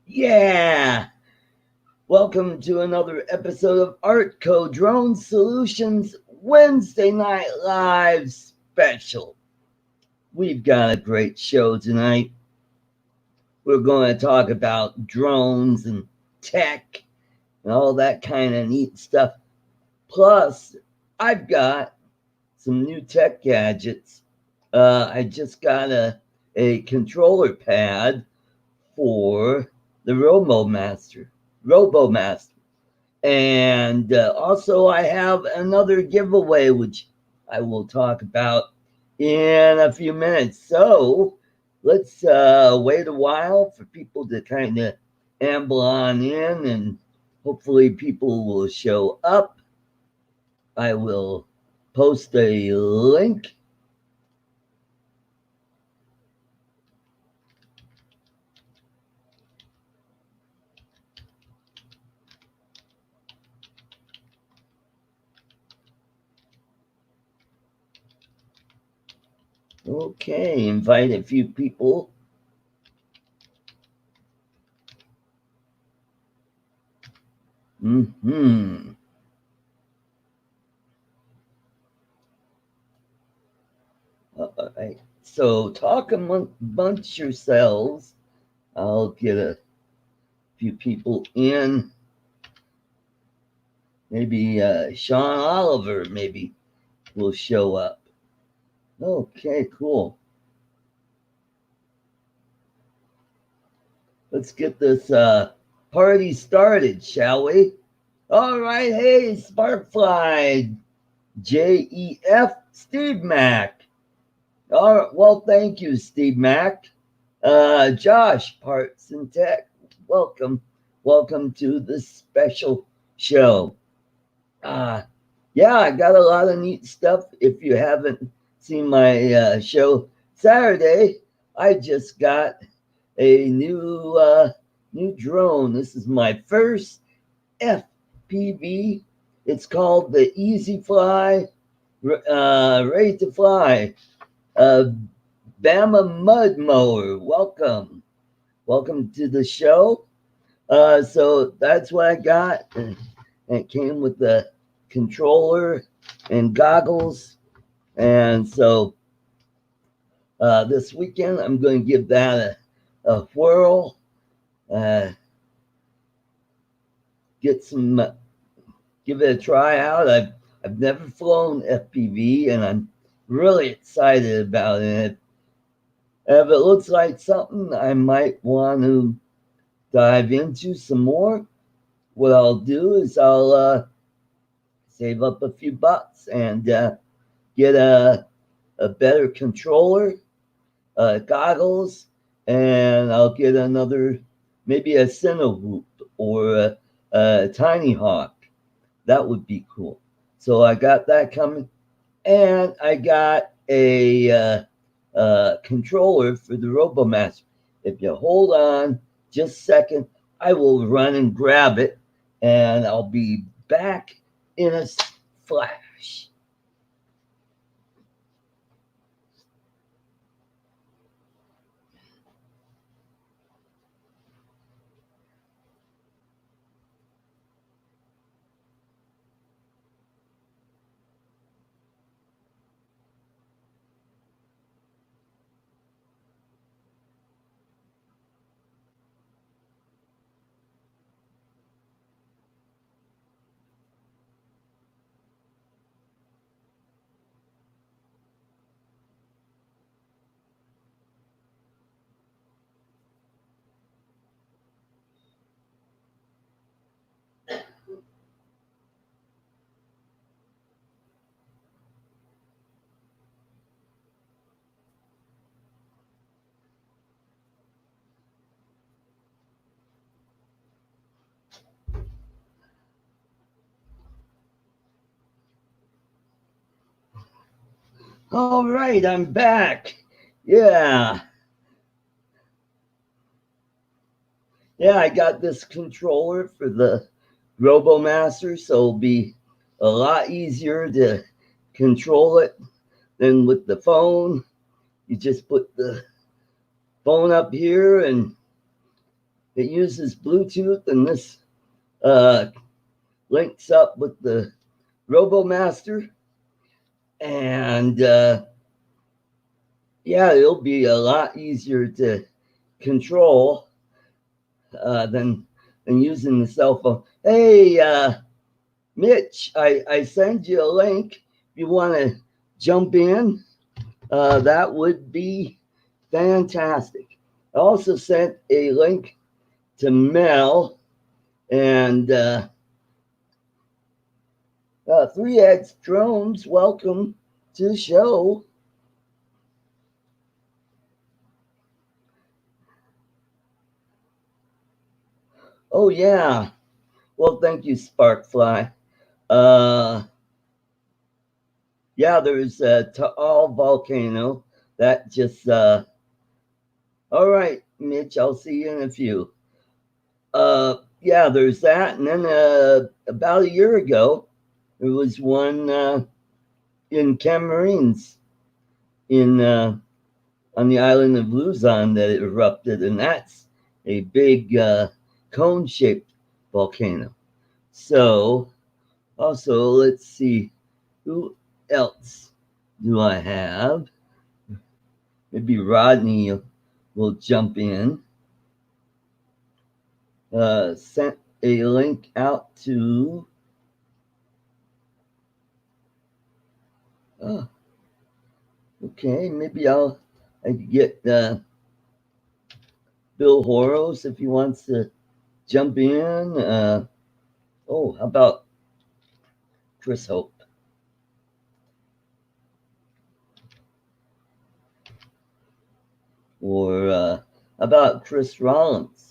Yeah! Welcome to another episode of ArtCo Drone Solutions Wednesday Night Live special. We've got a great show tonight. We're going to talk about drones and tech and all that kind of neat stuff. Plus, I've got some new tech gadgets. I just got a controller pad for the RoboMaster. And also, I have another giveaway, which I will talk about in a few minutes. So let's wait a while for people to kind of amble on in, and hopefully, people will show up. I will post a link. Okay, invite a few people. Mm-hmm. All right. So talk amongst yourselves. I'll get a few people in. Maybe Sean Oliver maybe will show up. Okay, cool. Let's get this party started, shall we? All right, hey, Sparkfly, JEF, Steve Mack. All right, well, thank you, Steve Mack. Josh, Parts and Tech, welcome. Welcome to this special show. Uh, yeah, I got a lot of neat stuff. If you haven't seen my show Saturday, I just got a new drone. This is my first FPV. It's called the Easy Fly, Ready to Fly. Uh, Bama Mud Mower. Welcome to the show. So that's what I got. And it came with the controller and goggles. And so this weekend, I'm going to give that a whirl. Uh, get some, give it a try out. I've never flown FPV, and I'm really excited about it. If it looks like something I might want to dive into some more, what I'll do is I'll save up a few bucks and get a better controller, goggles, and I'll get another, maybe a Cinehoop or a Tiny Hawk. That would be cool. So I got that coming, and I got a controller for the RoboMaster. If you hold on just a second, I will run and grab it, and I'll be back in a flash. All right, I'm back. Yeah, yeah, I got this controller for the RoboMaster, so it'll be a lot easier to control it than with the phone. You just put the phone up here and It uses Bluetooth, and this uh, links up with the RoboMaster, and yeah, it'll be a lot easier to control than using the cell phone. Hey, Mitch, I send you a link. If you want to jump in, that would be fantastic. I also sent a link to Mel and 3X Drones. Welcome to the show. Oh, yeah. Well, thank you, Sparkfly. Yeah, there's a Taal volcano that just, all right, Mitch, I'll see you in a few. Yeah, there's that. And then about a year ago, there was one in Camarines in on the island of Luzon that erupted, and that's a big cone-shaped volcano. So, also, let's see, who else do I have? Maybe Rodney will jump in. Sent a link out to. Oh, okay, maybe I could get Bill Horos if he wants to jump in. Oh, how about Chris Hope? Or about Chris Rollins?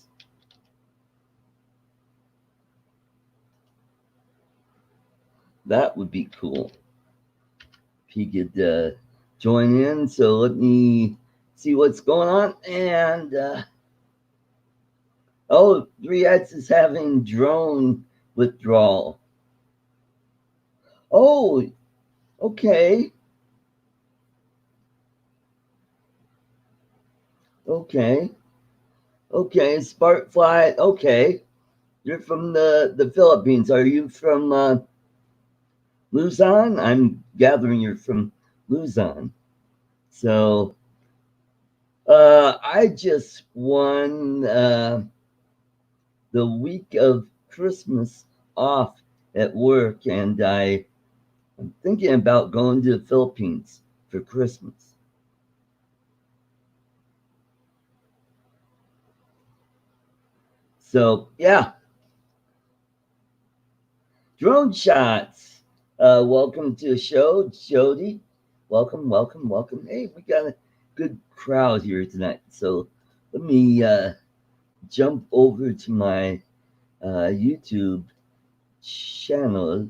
That would be cool if he could join in. So let me see what's going on. And oh, 3X is having drone withdrawal. Oh, okay. Okay. Okay. Sparkfly. Okay. You're from the Philippines. Are you from Luzon? I'm gathering you're from Luzon. So I just won the week of Christmas off at work, and I'm thinking about going to the Philippines for Christmas. So yeah, drone shots. Welcome to the show, Jody. Welcome, welcome, welcome. Hey, we got a good crowd here tonight. So let me jump over to my YouTube channel.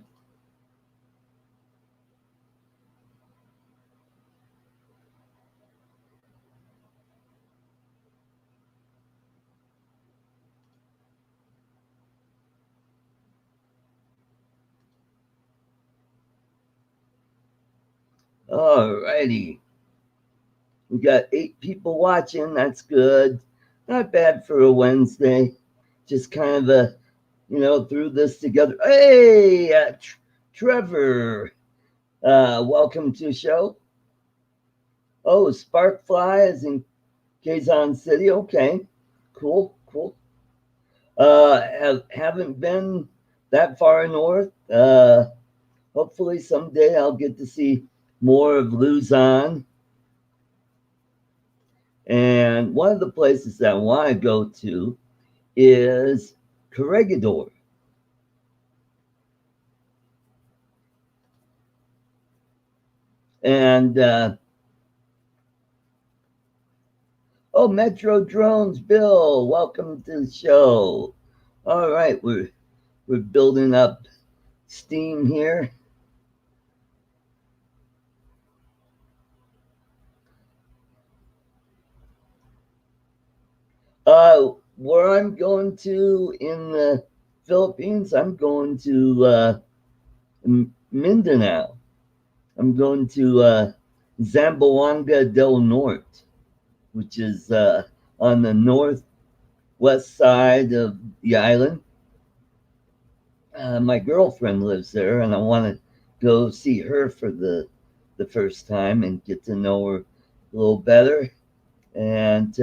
All righty. We got 8 people watching. That's good. Not bad for a Wednesday. Just kind of threw this together. Hey, Trevor. Welcome to the show. Oh, Sparkfly is in Quezon City. Okay. Cool, cool. Haven't been that far north. Hopefully someday I'll get to see more of Luzon. And one of the places that I want to go to is Corregidor. And oh, Metro Drones, Bill, welcome to the show. All right, we're building up steam here. Where I'm going to in the Philippines, I'm going to Mindanao. I'm going to Zamboanga del Norte, which is on the north west side of the island. My girlfriend lives there, and I want to go see her for the first time and get to know her a little better. And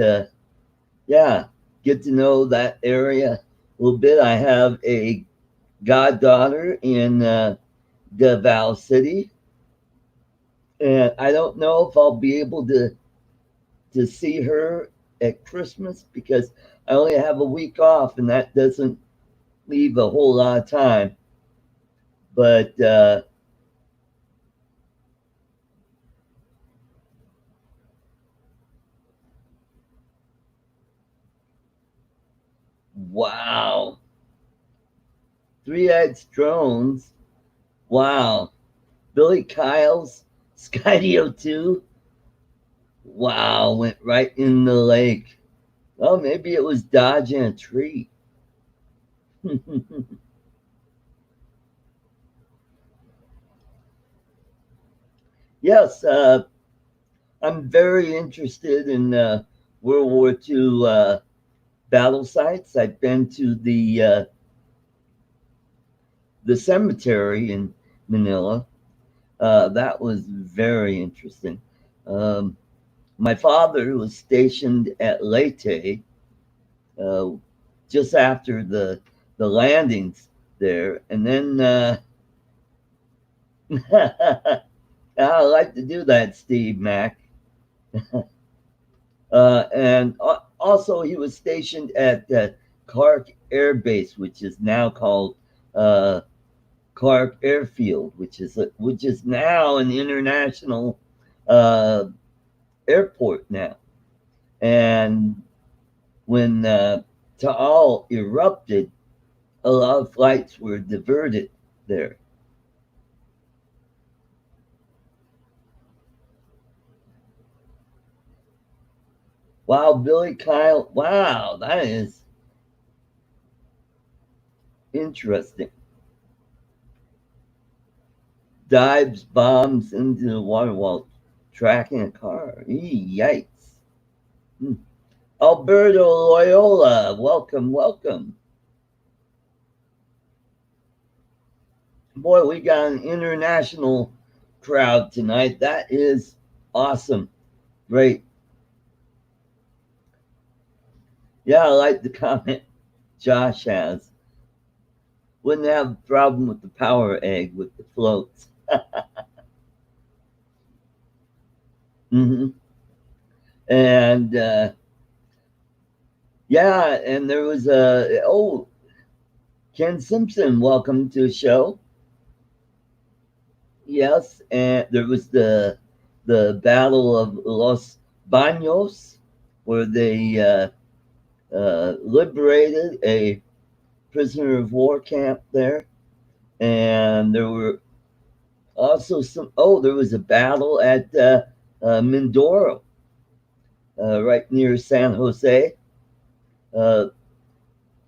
yeah, get to know that area a little bit. I have a goddaughter in Davao City, and I don't know if I'll be able to see her at Christmas because I only have a week off, and that doesn't leave a whole lot of time. But wow, three-edged drones. Wow, Billy Kyle's Skydio 2. Wow, went right in the lake. Well, maybe it was dodging a tree. Yes, I'm very interested in World War II battle sites. I've been to the cemetery in Manila. That was very interesting. Um, my father was stationed at Leyte uh, just after the landings there, and then I like to do that, Steve Mack. And also, he was stationed at Clark Air Base, which is now called uh, Clark Airfield, which is now an international uh, airport now. And when Taal erupted, a lot of flights were diverted there. Wow, Billy Kyle. Wow, that is interesting. Dives bombs into the water while tracking a car. Yikes. Hmm. Alberto Loyola, welcome, welcome. Boy, we got an international crowd tonight. That is awesome. Great. Yeah, I like the comment Josh has. Wouldn't have a problem with the power egg with the floats. Hmm. And yeah, and there was Ken Simpson, welcome to the show. Yes, and there was the Battle of Los Baños, where they liberated a prisoner of war camp there, and there were also some. Oh, there was a battle at Mindoro, right near San Jose. Uh,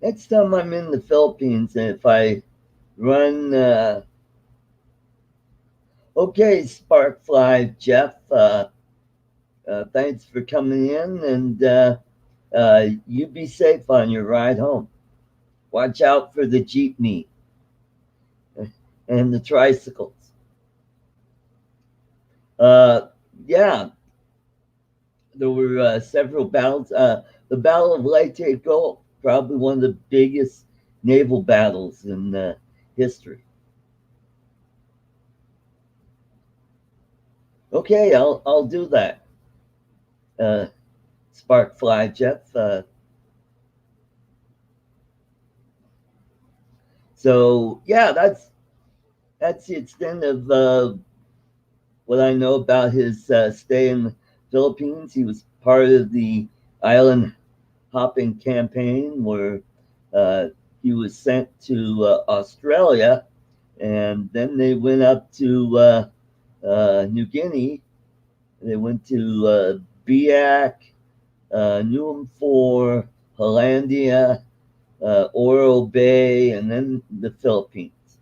Next time I'm in the Philippines, and if I run, okay, Sparkfly Jeff, thanks for coming in, and you be safe on your ride home. Watch out for the jeepney and the tricycles. Uh, yeah, there were several battles. The Battle of Leyte Gulf, probably one of the biggest naval battles in history. Okay, I'll do that. Uh, Sparkfly Jeff. So yeah, that's the extent of what I know about his stay in the Philippines. He was part of the island hopping campaign where uh, he was sent to Australia, and then they went up to New Guinea. They went to Biak, Newham 4, Hollandia, Oro Bay, and then the Philippines.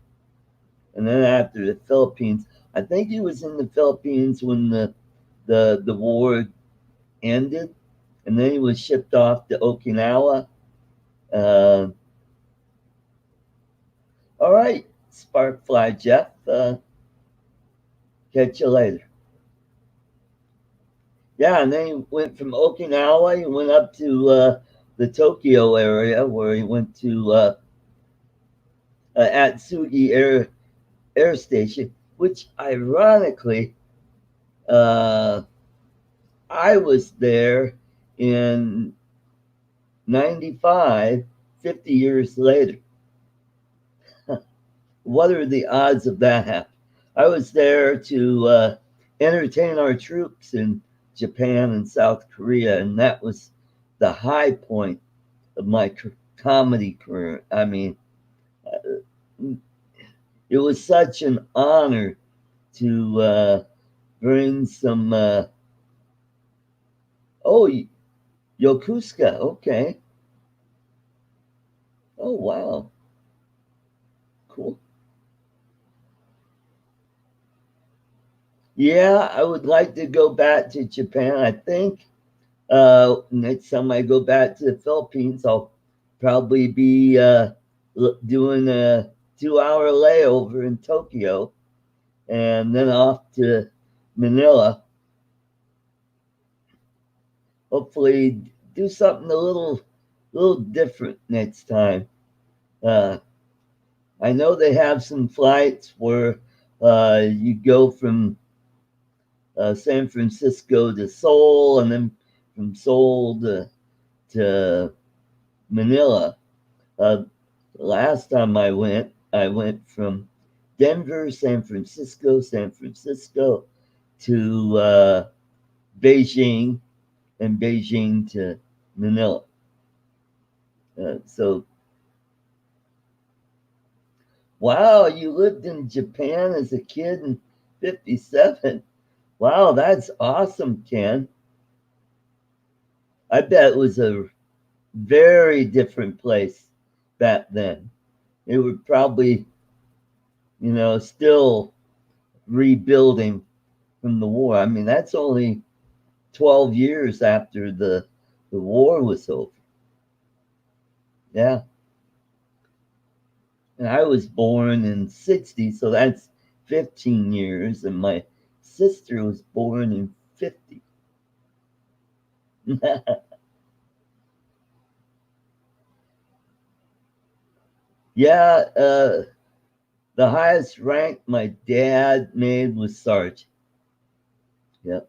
And then after the Philippines, I think he was in the Philippines when the war ended, and then he was shipped off to Okinawa, Uh, all right, Sparkfly Jeff. Catch you later. Yeah, and then he went from Okinawa. He went up to the Tokyo area where he went to Atsugi Air Station, which ironically, uh, I was there in 95, 50 years later. What are the odds of that happening? I was there to entertain our troops in Japan and South Korea, and that was the high point of my comedy career. I mean, it was such an honor to bring some. Oh, Yokosuka. Okay. Oh, wow. Cool. Yeah, I would like to go back to Japan. I think next time I go back to the Philippines, I'll probably be doing a 2 hour layover in Tokyo and then off to Manila. Hopefully, do something a little different next time. Uh, I know they have some flights where you go from San Francisco to Seoul, and then from Seoul to Manila. Uh, last time I went from Denver, San Francisco to Beijing, and Beijing to Manila. So, wow, you lived in Japan as a kid in '57. Wow, that's awesome, Ken. I bet it was a very different place back then. It would probably, still rebuilding from the war. I mean, that's only 12 years after the war was over. Yeah. And I was born in '60, so that's 15 years, and my sister was born in '50. Yeah, the highest rank my dad made was sergeant. Yeah.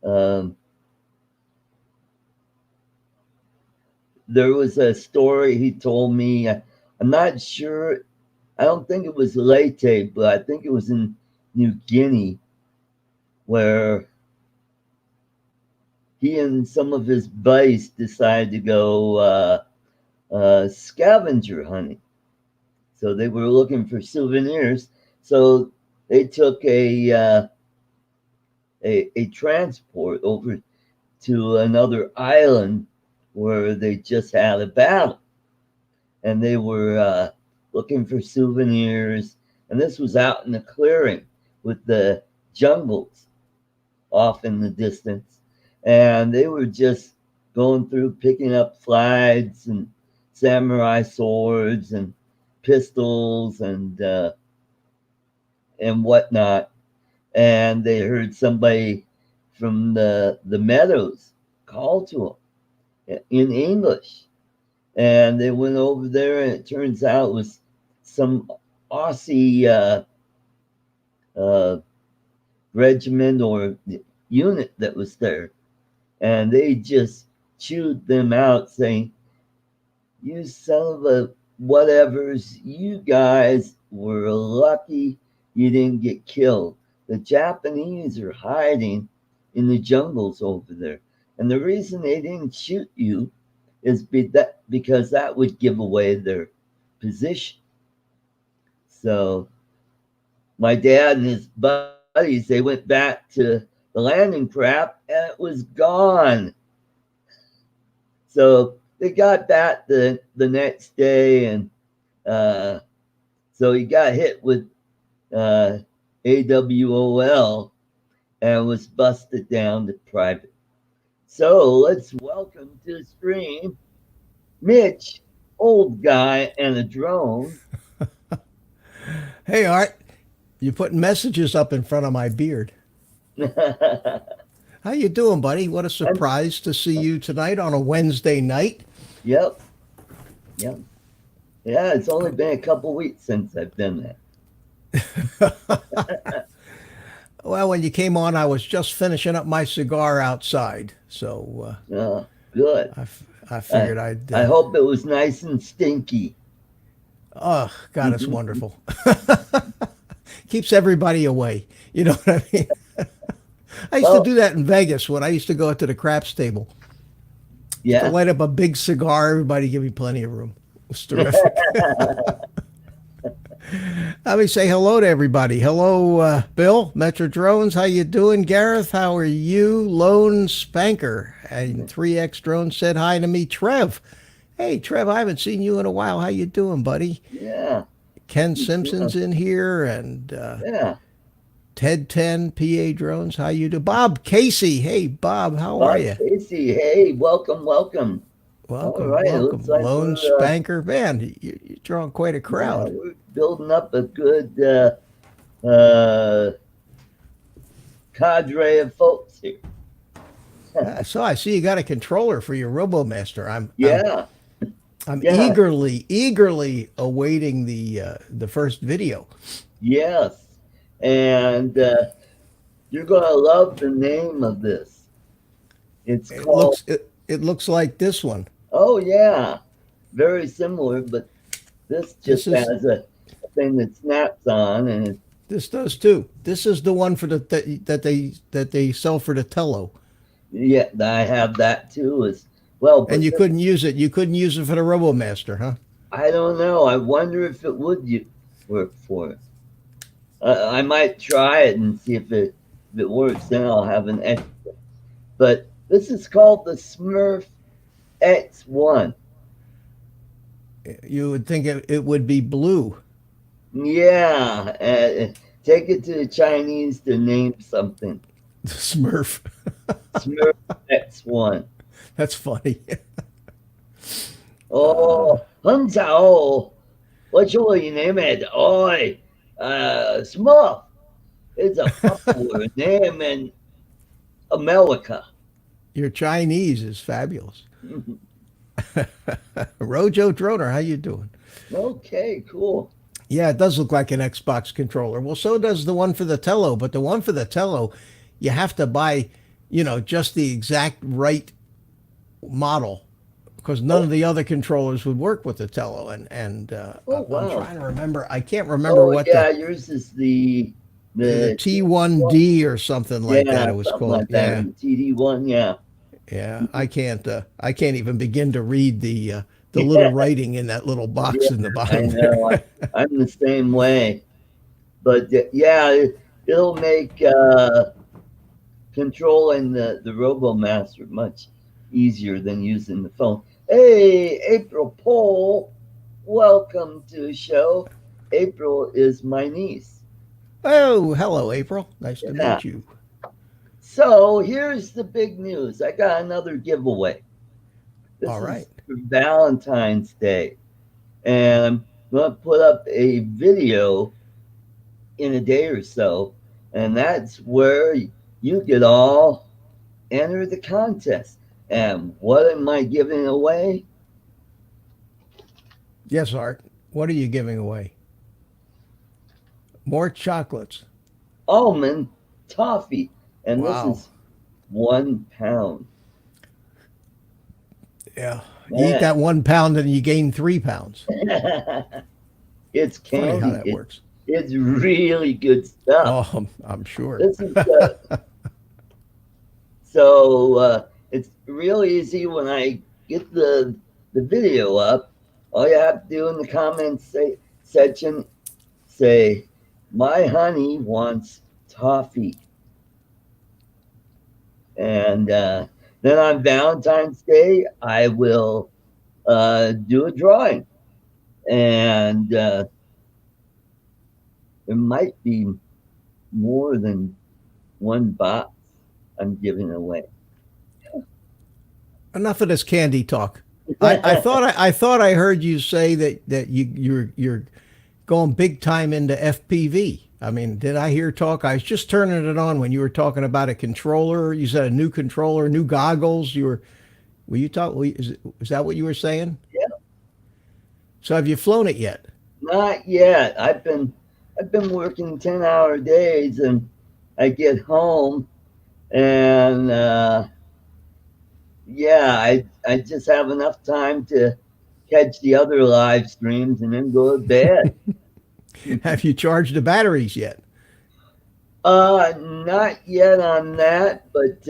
Um, there was a story he told me. I'm not sure. I don't think it was Leyte, but I think it was in New Guinea, where he and some of his buddies decided to go scavenger hunting. So they were looking for souvenirs. So they took a transport over to another island where they just had a battle, and they were looking for souvenirs. And this was out in the clearing with the jungles off in the distance, and they were just going through picking up flags and samurai swords and pistols and whatnot. And they heard somebody from the meadows call to them in English, and they went over there, and it turns out it was some Aussie uh, regiment or unit that was there, and they just chewed them out, saying, "You son of a whatevers, you guys were lucky you didn't get killed. The Japanese are hiding in the jungles over there. And the reason they didn't shoot you is because that would give away their position." So my dad and his buddies, they went back to the landing craft, and it was gone. So they got back the next day, and uh, so he got hit with uh, AWOL and was busted down to private. So let's welcome to the stream Mitch, old guy, and a drone. Hey, Art, you put messages up in front of my beard. How you doing, buddy? What a I'm, surprise to see you tonight on a Wednesday night. yep, yep. Yeah, it's only been a couple weeks since I've done that. Well, when you came on, I was just finishing up my cigar outside, so Good. I I, figured I'd. I hope it was nice and stinky. Oh, God, it's wonderful. Keeps everybody away. You know what I mean? I used to Well, do that in Vegas when I used to go out to the craps table. Used to yeah. light up a big cigar. Everybody give me plenty of room. It was terrific. Let me say hello to everybody. Hello, Bill, Metro Drones. How you doing? Gareth, how are you? Lone Spanker and 3X Drone said hi to me. Trev. Hey, Trev, I haven't seen you in a while. How you doing, buddy? Yeah. Ken Yeah. Simpson's in here and Yeah. Ted 10 PA Drones. How you do? Bob Casey. Hey, Bob, how are Bob you? Casey, hey, welcome, welcome. All Welcome, right, it looks welcome. like Lone Spanker. Man, you're drawing quite a yeah, crowd. we're building up a good uh, cadre of folks here. So I see you got a controller for your RoboMaster. Yeah, I'm yeah, eagerly awaiting the first video. yes. And you're gonna love the name of this. It's called. It looks like this one. Oh yeah, very similar, but this just This is has a thing that snaps on, and it, this does too. This is the one for that they sell for the Tello, yeah, I have that too. As well, and but you couldn't use it. You couldn't use it for the RoboMaster, huh? I don't know. I wonder if it would work for it. I might try it and see if it works. Then I'll have an extra. But this is called the Smurf X1. You would think it would be blue. Yeah, take it to the Chinese to name something. Smurf. Smurf X1. That's funny. Oh, 很早. What shall we name it? Oi, Smurf. It's a popular name in America. Your Chinese is fabulous. Rojo Droner, how you doing? Okay, cool. Yeah, it does look like an Xbox controller. Well, so does the one for the Tello, but the one for the Tello, you have to buy, just the exact right model because none Oh, of the other controllers would work with the Tello. And oh I'm wow. trying to remember. I can't remember Oh what yeah, yours is the the TD1. T1D or something like that. Yeah, It was something called. like that. Yeah, And TD1, yeah. yeah. I can't even begin to read the little Yeah, writing in that little box yeah, in the I bottom there. know. I'm the same way. But yeah, it'll make controlling the RoboMaster much easier than using the phone. Hey, April Pohl, welcome to the show. April is my niece. Oh, hello, April. Nice to Yeah. meet you. So here's the big news. I got another giveaway. All This right. is for Valentine's Day. And I'm going to put up a video in a day or so. And that's where you could all enter the contest. And what am I giving away? Yes, Art. What are you giving away? More chocolates. Almond toffee. And this Wow. is 1 pound. Yeah. You eat Man, that 1 pound and you gain 3 pounds. it's Funny how candy. that works. It's really good stuff. Oh, I'm sure. This is so it's real easy when I get the video up. All you have to do in the section say, "My honey wants toffee," and then on Valentine's Day I will do a drawing, and there might be more than one box I'm giving away. Enough of this candy talk. I thought I heard you say that you're going big time into FPV. I mean, did I hear talk? I was just turning it on when you were talking about a controller. You said a new controller, new goggles. Were you talk? Is that what you were saying? Yeah, So have you flown it yet? not yet. I've been working 10-hour days, and I get home, and yeah, I just have enough time to catch the other live streams and then go to bed. Have you charged the batteries yet? Not yet on that, but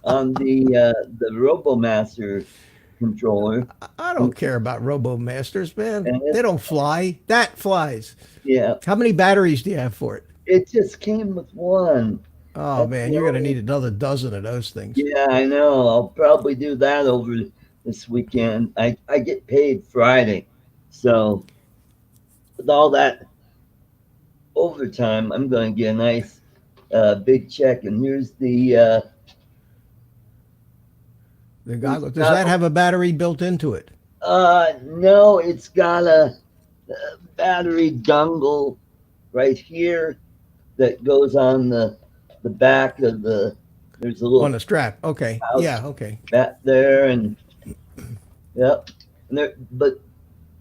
on the RoboMaster controller. I don't care about Robo Masters, man. And They don't fly. That flies. yeah, How many batteries do you have for it? it just came with one. Oh That's man, the you're gonna only. need another dozen of those things. Yeah, I know. I'll probably do that over this weekend. I get paid Friday, so with all that overtime, I'm going to get a nice big check. And here's The here's goggle. Does that the have a battery built into it? no, it's got a battery dongle right here that goes on the back of the. There's a On little the strap. Okay. pouch Yeah, okay. back there, and yep. And there, but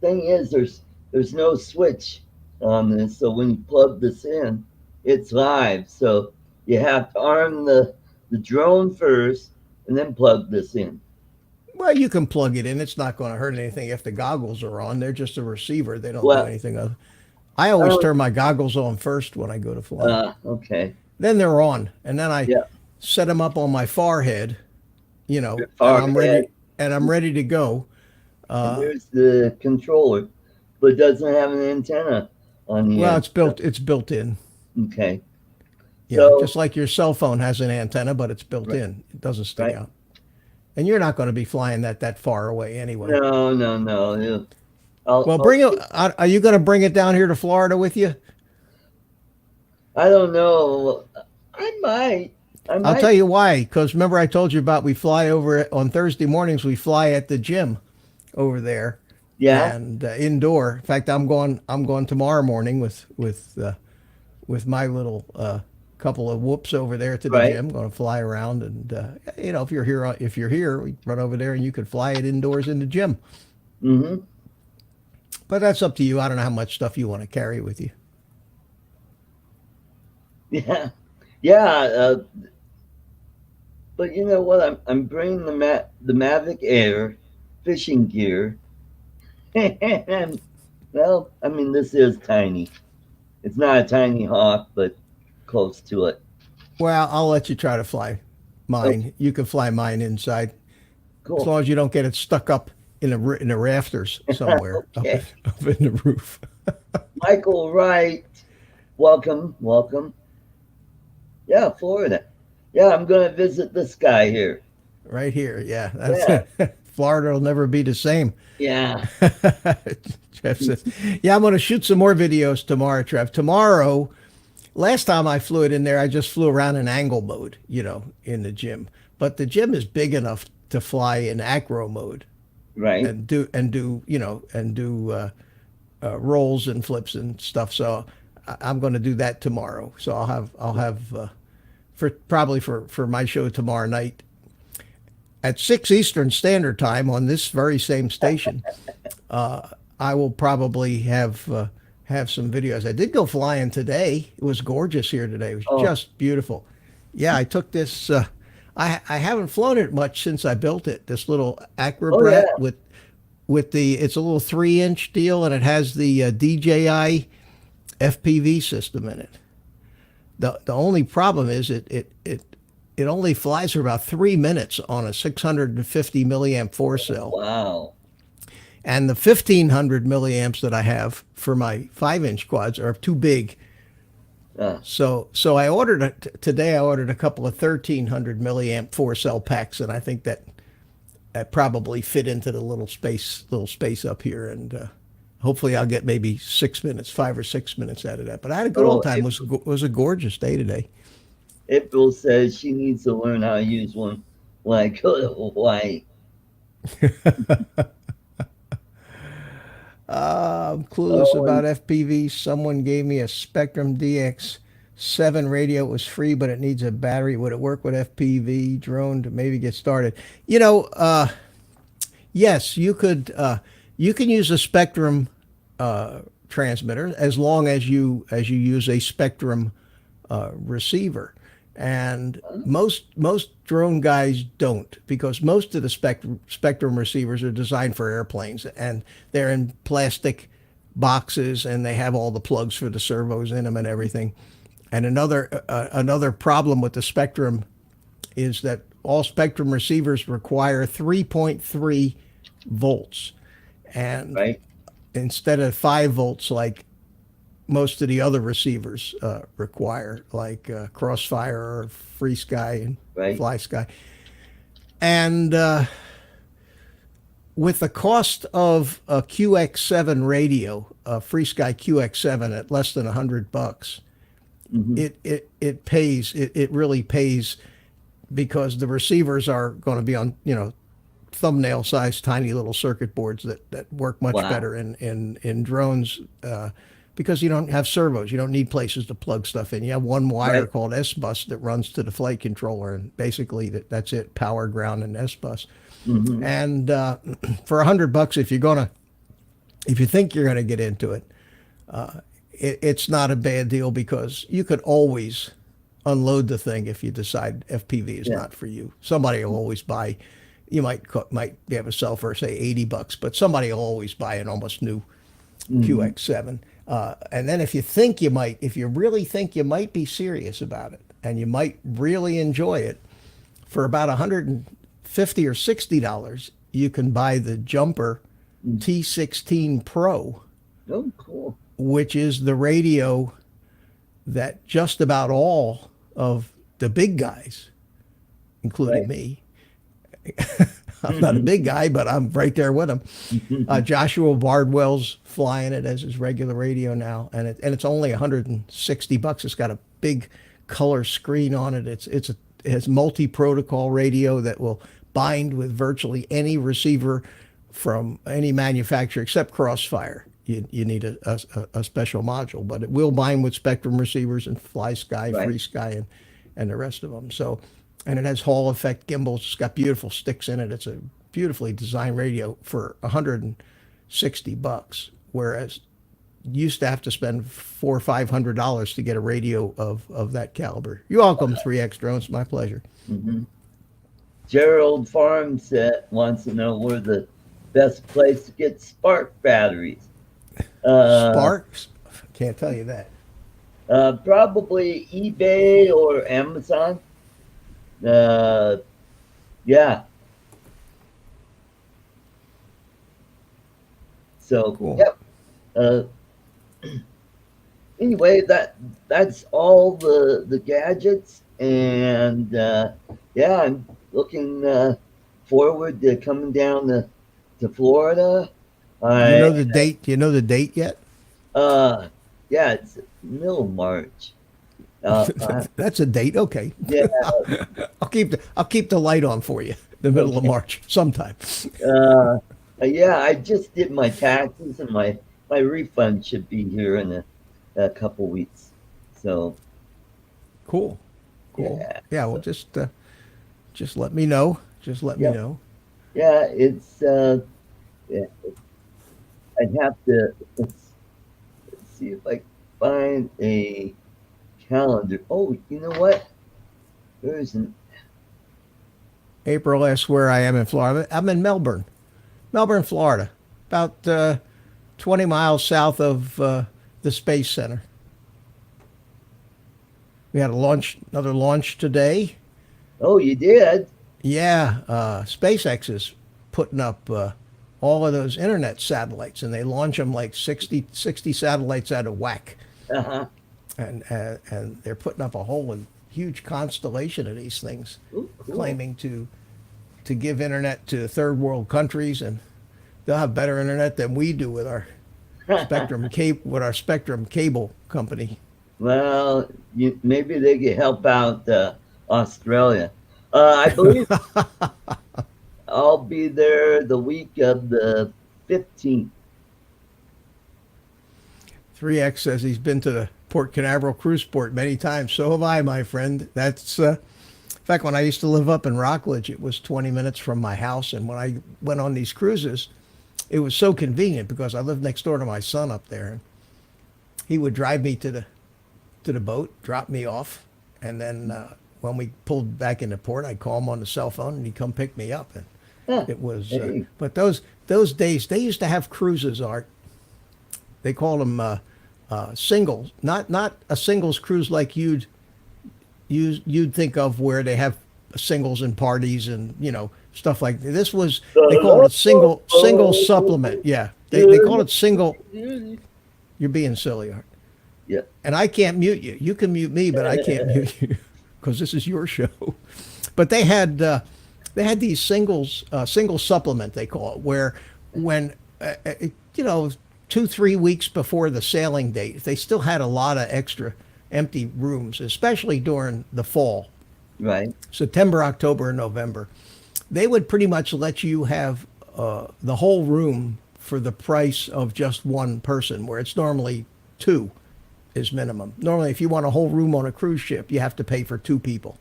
thing is, there's no switch on this, so when you plug this in, it's live. So you have to arm the drone first, and then plug this in. Well, you can plug it in. It's not going to hurt anything if the goggles are on. They're just a receiver. They don't do Well, anything other. I I always don't. turn my goggles on first when I go to fly. Okay. Then they're on, and then I Yeah. set them up on my forehead, Your and forehead, I'm ready to go. and Uh, here's the controller, but it doesn't have an antenna on the well, end. it's built in. Okay. Yeah, So just like your cell phone has an antenna, but it's built right, in. It doesn't stick right. out. And you're not going to be flying that far away anyway. No, no, no. Yeah. Well, I'll bring it. Are you going to bring it down here to Florida with you? I don't know. I might. I I'll tell might. you why. Because remember, I told you about we fly over on Thursday mornings. We fly at the gym over there Yeah. and indoor. In fact, I'm going. I'm going tomorrow morning with my little couple of whoops over there to the Right. gym. Going to fly around, and if you're here, we run over there, and you could fly it indoors in the gym. Mm-hmm. But that's up to you. I don't know how much stuff you want to carry with you. Yeah. Yeah. But you know what? I'm bringing the Mavic Air fishing gear, and well, I mean this is tiny. It's not a tiny hawk, but close to it. Well, I'll let you try to fly Oh, mine. You can fly mine inside as cool. long as you don't get it stuck up in the rafters somewhere Okay. up in the roof. Michael Wright, welcome, welcome. Yeah, Florida. Yeah, I'm gonna visit this guy here. Right here. Yeah, Yeah, that's Florida will never be the same. yeah. Trev says, "Yeah, I'm going to shoot some more videos tomorrow, Trev. Tomorrow, last time I flew it in there, I just flew around in angle mode, in the gym. But the gym is big enough to fly in acro mode Right. and do rolls and flips and stuff. So I'm going to do that tomorrow. So I'll have for probably for my show tomorrow night at 6 Eastern Standard Time on this very same station. I will probably have some videos. I did go flying today. It was gorgeous here today. It was Oh, just beautiful. Yeah, I took this. I haven't flown it much since I built it. This little oh yeah. Acrobrat with the it's a little 3-inch deal and it has the DJI FPV system in it. The only problem is it only flies for about 3 minutes on a 650 milliamp force cell, Wow. and the 1500 milliamps that I have for my 5-inch quads are too big. Uh, So I ordered today. I ordered a couple of 1300 milliamp 4 cell packs, and I think that probably fit into the little space up here, and hopefully I'll get maybe 6 minutes, 5 or 6 minutes out of that. But I had a good oh, old time. It was a gorgeous day today. April says she needs to learn how to use one when I go to Hawaii. I'm clueless Oh, about FPV. Someone gave me a Spectrum DX7 radio. It was free, but it needs a battery. Would it work with FPV drone to maybe get started? You know, yes, you could. You can use a Spectrum transmitter as long as you use a Spectrum receiver. And most drone guys don't, because most of the spectrum receivers are designed for airplanes, and they're in plastic boxes, and they have all the plugs for the servos in them and everything. And another problem with the Spectrum is that all Spectrum receivers require 3.3 volts, and right, instead of 5 volts like most of the other receivers require, like Crossfire or Free Sky and right. Fly Sky. And with the cost of a QX7 radio, a Free Sky QX7 at less than $100, Hmm. it pays. It really pays, because the receivers are going to be on, thumbnail sized tiny little circuit boards that work much Wow. better in drones, because you don't have servos. You don't need places to plug stuff in. You have one wire Right. called S bus that runs to the flight controller, and basically that's it: power, ground, and S bus. Hmm. And for $100, if you think you're gonna get into it, it's not a bad deal, because you could always unload the thing if you decide FPV is Yeah. not for you. Somebody will always buy. You might be able to sell for, say, $80, but somebody will always buy an almost new Hmm. QX7. And then if you really think you might be serious about it, and you might really enjoy it, for about 150 or $60, you can buy the Jumper T16 Pro, Oh, cool. which is the radio that just about all of the big guys, including Right. me, I'm not a big guy, but I'm right there with him. Joshua Bardwell's flying it as his regular radio now, and it's only $160. It's got a big color screen on it. It has multi-protocol radio that will bind with virtually any receiver from any manufacturer except Crossfire. You need a special module, but it will bind with Spectrum receivers and Fly Sky, Right. Free Sky, and the rest of them. So, and it has Hall effect gimbals. It's got beautiful sticks in it. It's a beautifully designed radio for $160, whereas you used to have to spend $400 or $500 to get a radio of that caliber. You're welcome, 3X Drones. My pleasure. Hmm. Gerald Farms wants to know where the best place to get spark batteries. Uh, Sparks? Can't tell you that. Probably eBay or Amazon. Uh, yeah. So, Cool. yep. Uh, anyway, that's all the gadgets, and yeah, I'm looking forward to coming down to Florida. You I know the date? Do you know the date yet? uh, yeah, it's middle of March. I, That's a date. Okay. yeah, I'll keep the light on for you. The middle of okay. March, sometime. Uh, yeah, I just did my taxes, and my refund should be here in a couple weeks. So Cool. Cool. yeah, Yeah. Well, so just let me know. Just let me yeah, know. yeah, it's yeah, I'd have to let's see if I can find a calendar. Oh, you know what? There's an April asks where I am in Florida. I'm in Melbourne, Florida, about 20 miles south of the Space Center. We had another launch today. oh, you did? Yeah, SpaceX is putting up all of those internet satellites, and they launch them like 60 satellites out of whack. Uh-huh. And they're putting up a whole huge constellation of these things, Oh, cool. claiming to give internet to third world countries, and they'll have better internet than we do with our Spectrum cable company. Well, maybe they could help out Australia. I believe I'll be there the week of the 15th. 3X says he's been to the Port Canaveral cruise port many times. So have I, my friend. That's in fact, when I used to live up in Rockledge, it was 20 minutes from my house. And when I went on these cruises, it was so convenient because I lived next door to my son up there. And he would drive me to the boat, drop me off, and then when we pulled back into port, I'd call him on the cell phone, and he'd come pick me up. And Huh. it was, Hey. but those days they used to have cruises, Art. They called them singles, not a singles cruise like you'd think of where they have singles and parties and stuff like that. This was they called it single supplement. Yeah, they called it single. You're being silly, Art. Yeah. And I can't mute you. You can mute me, but I can't mute you because this is your show. But they had these single supplement they call it, where when 2-3 weeks before the sailing date, they still had a lot of extra empty rooms, especially during the fall, Right. September, October, and November. They would pretty much let you have the whole room for the price of just one person, where it's normally two is minimum. Normally, if you want a whole room on a cruise ship, you have to pay for two people.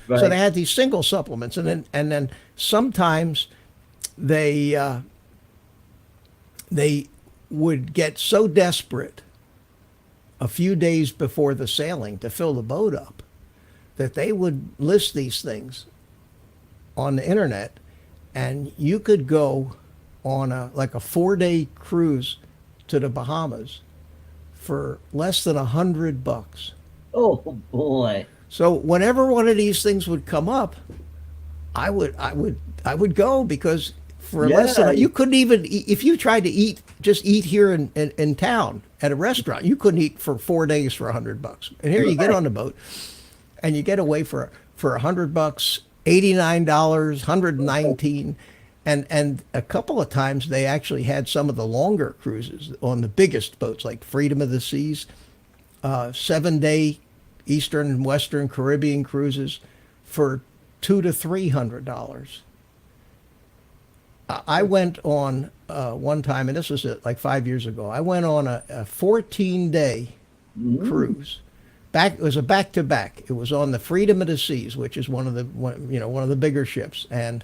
Right. So they had these single supplements, and then sometimes they would get so desperate a few days before the sailing to fill the boat up that they would list these things on the internet, and you could go on a 4-day cruise to the Bahamas for less than $100. Oh boy. So whenever one of these things would come up, I would go, because for less Yeah. than you couldn't even if you tried to just eat here in town at a restaurant, you couldn't eat for 4 days for $100. And here you get on the boat and you get away for $100, $89, $119. And a couple of times they actually had some of the longer cruises on the biggest boats, like Freedom of the Seas, 7-day Eastern and Western Caribbean cruises for $200 to $300. I went on one time, and this was like 5 years ago. I went on a 14-day cruise. It was a back-to-back. It was on the Freedom of the Seas, which is one of the bigger ships, and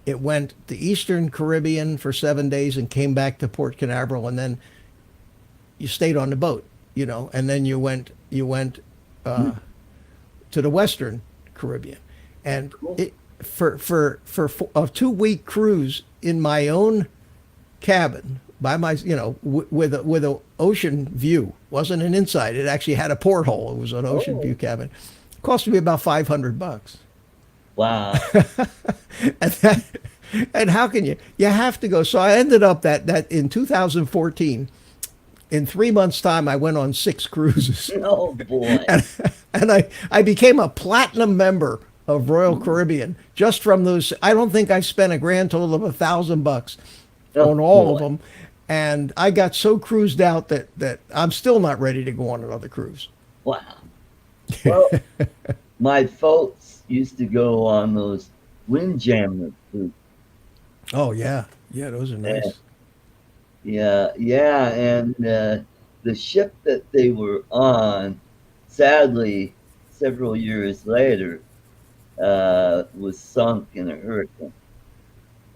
it went the Eastern Caribbean for 7 days and came back to Port Canaveral, and then you stayed on the boat, and then you went to the Western Caribbean, and it for a 2-week cruise in my own cabin by my with a ocean view. Wasn't an inside, it actually had a porthole. It was an ocean view cabin. It cost me about $500. Wow. and how can you have to go. So I ended up that in 2014, in 3 months time, I went on 6 cruises. Oh boy. And I became a platinum member of Royal Caribbean just from those. I don't think I spent a grand total of $1,000 on all of them. And I got so cruised out that I'm still not ready to go on another cruise. Wow. Well, my folks used to go on those windjammer cruises. Oh yeah, those are nice. Yeah, and the ship that they were on, sadly, several years later, was sunk in a hurricane.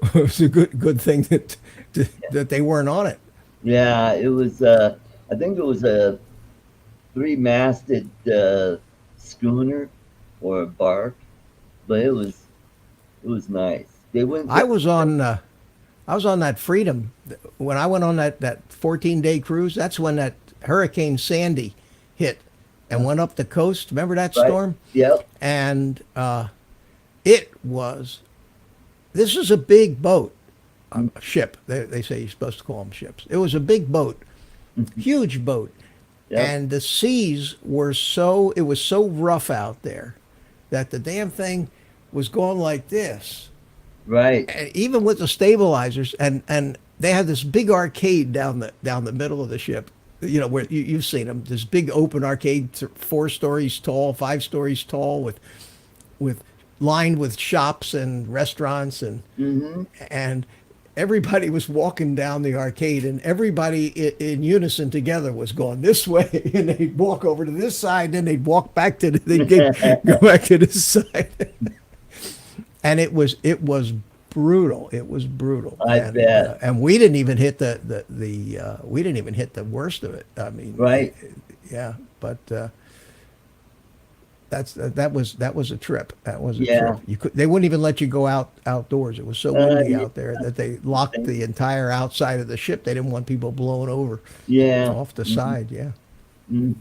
It was a good thing that they weren't on it. Yeah, it was. I think it was a 3-masted schooner or a bark, but it was nice. They went. I was on that Freedom when I went on that 14-day cruise. That's when that Hurricane Sandy hit and went up the coast. Remember that storm? Yep. And this is a big boat, a ship. They say you're supposed to call them ships. It was a big boat, huge boat. Yep. And the seas it was so rough out there that the damn thing was going like this. Right. And even with the stabilizers, and they had this big arcade down the middle of the ship, where you've seen them, this big open arcade, 4 stories tall, 5 stories tall, with lined with shops and restaurants, Mm-hmm. and everybody was walking down the arcade, and everybody in unison together was going this way, and they'd walk over to this side, and then they'd walk back to go back to this side, and it was brutal. It was brutal, I bet. and we didn't even hit we didn't even hit the worst of it. I mean, Right. yeah, but. That was a trip. That was a Yeah. trip. They wouldn't even let you go outdoors. It was so windy Yeah. out there that they locked the entire outside of the ship. They didn't want people blowing over Yeah. off the Mhm. side. Yeah. Mhm.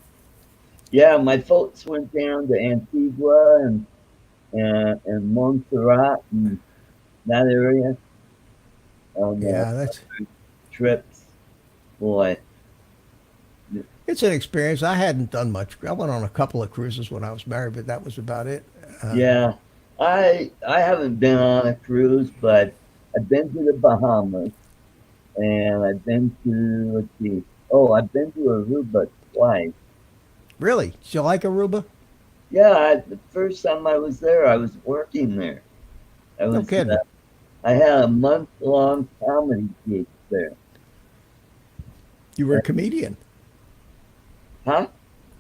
Yeah. My folks went down to Antigua and Montserrat and that area on Yeah, that's trips. Boy. it's an experience. I hadn't done much. I went on a couple of cruises when I was married, but that was about it. Yeah. I haven't been on a cruise, but I've been to the Bahamas and I've been to, let's see. Oh, I've been to Aruba twice. Really? Did you like Aruba? Yeah, the first time I was there, I was working there. I No was kidding. I had a month-long comedy gig there. You were a comedian. Huh?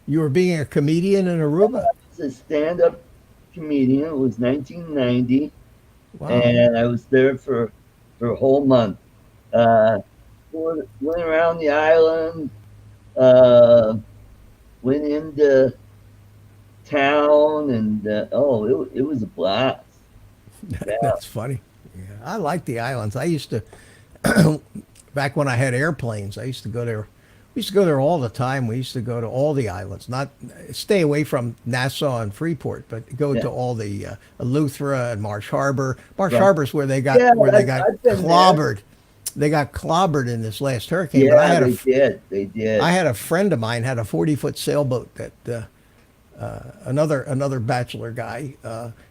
You were being a comedian in Aruba. I was a stand-up comedian. It was 1990, Wow. and I was there for a whole month. Uh, went around the island, uh, went into town, and it was a blast. Yeah, That's funny. Yeah, I like the islands. I used to back when I had airplanes. I used to go there. We used to go there all the time. We used to go to all the islands, not stay away from Nassau and Freeport, but go yeah, to all the Eleuthera and Marsh Harbor. Marsh right. Harbor is where Yeah, they got I've been there. clobbered. They got clobbered in this last hurricane. But Yeah, they did. They I did. had a friend of mine had a 40-foot sailboat that another bachelor guy.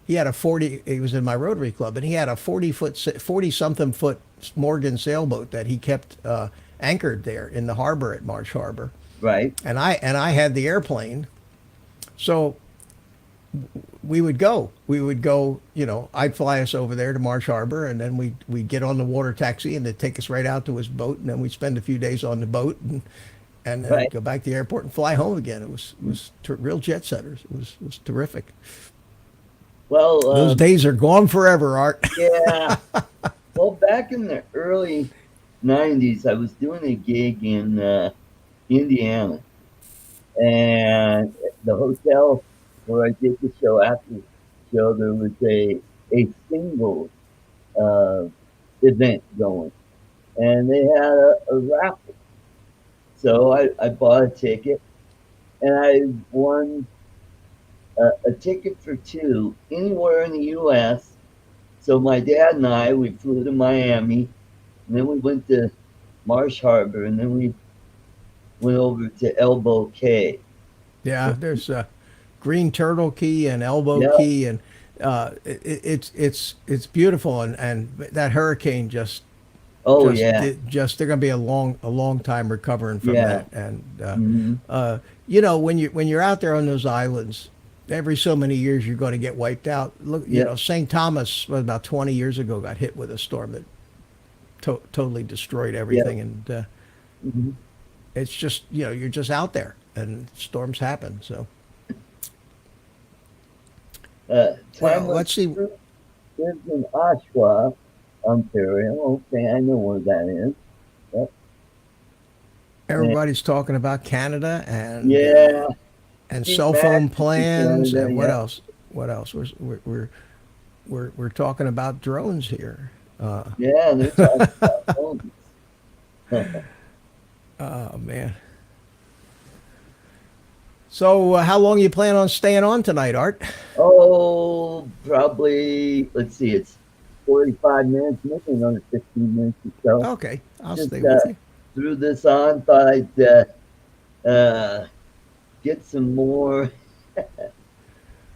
He had a 40. He was in my Rotary Club, and he had a 40 something foot Morgan sailboat that he kept anchored there in the harbor at Marsh Harbor. Right. And I had the airplane, so we would go. We would go. I'd fly us over there to Marsh Harbor, and then we'd get on the water taxi, and they'd take us right out to his boat, and then we'd spend a few days on the boat, and then Right. go back to the airport and fly home again. It was real jet setters. It was terrific. Well, Those days are gone forever, Art. yeah. Well, back in the early '90s, I was doing a gig in Indiana, and the hotel where I did the show, after the show, there was a singles uh, event going, and they had a raffle. So I bought a ticket, and I won a ticket for two anywhere in the U.S. So my dad and we flew to Miami, and then we went to Marsh Harbor, and then we went over to Elbow Cay. Yeah, there's Green Turtle Key and Elbow Yeah. Key, and it's beautiful, and that hurricane Oh yeah. they're going to be a long time recovering from Yeah. that. And Hmm. when you're out there on those islands, every so many years you're going to get wiped out. Look, Yeah. St. Thomas about 20 years ago got hit with a storm that totally destroyed Yeah. everything, and Hmm. it's just you're just out there, and storms happen. So well, Timeless let's see. Fruit lives in Oshawa, Ontario. Okay, I know where that is. Yep. And, Everybody's talking about Canada yeah. and Steve cell Mack phone is in plans, Canada. and what Yeah. else? What else? We're talking about drones here. Yeah. They're talking about phones. Oh man. So how long you plan on staying on tonight, Art? Oh, probably. Let's see. It's 45 minutes, maybe another 15 minutes or so. Okay, I'll Just stay with you. threw this on. Thought I'd uh, get some more Well,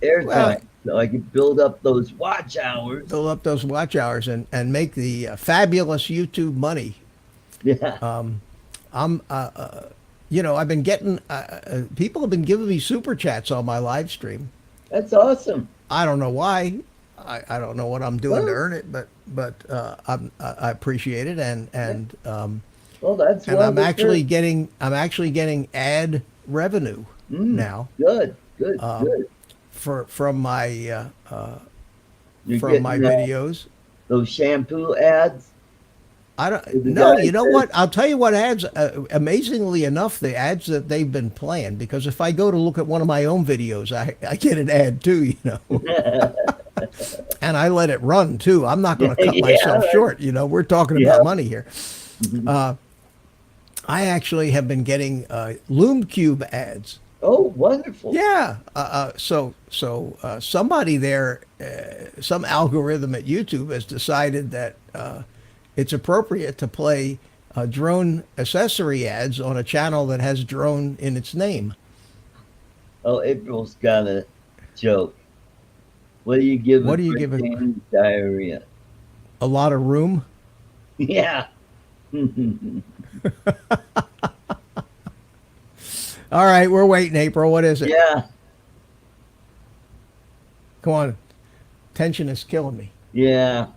airtime so I could build up those watch hours. fill up those watch hours and make the fabulous YouTube money. Yeah. I'm I've been getting people have been giving me super chats on my live stream. That's awesome. I don't know why. I don't know what I'm doing to Well, earn it, I appreciate it, well, that's and one of the perks. I'm actually getting ad revenue Mm, now good, good, good. for You're from my getting videos. those shampoo ads I with don't the no, guy you know says, what? I'll tell you what ads. Amazingly enough, the ads that they've been playing. Because if I go to look at one of my own videos, I get an ad too. And I let it run too. I'm not going to cut yeah, myself short. We're talking yeah. about money here. I actually have been getting Loom Cube ads. Oh, wonderful. Yeah. Somebody there, some algorithm at YouTube has decided that it's appropriate to play drone accessory ads on a channel that has drone in its name. Oh, April's got a joke. What do you give a What do you Great give Dane's diarrhea? a lot of room? Yeah. All right, we're waiting, April. What is it? Yeah, Come on. Tension is killing me. yeah.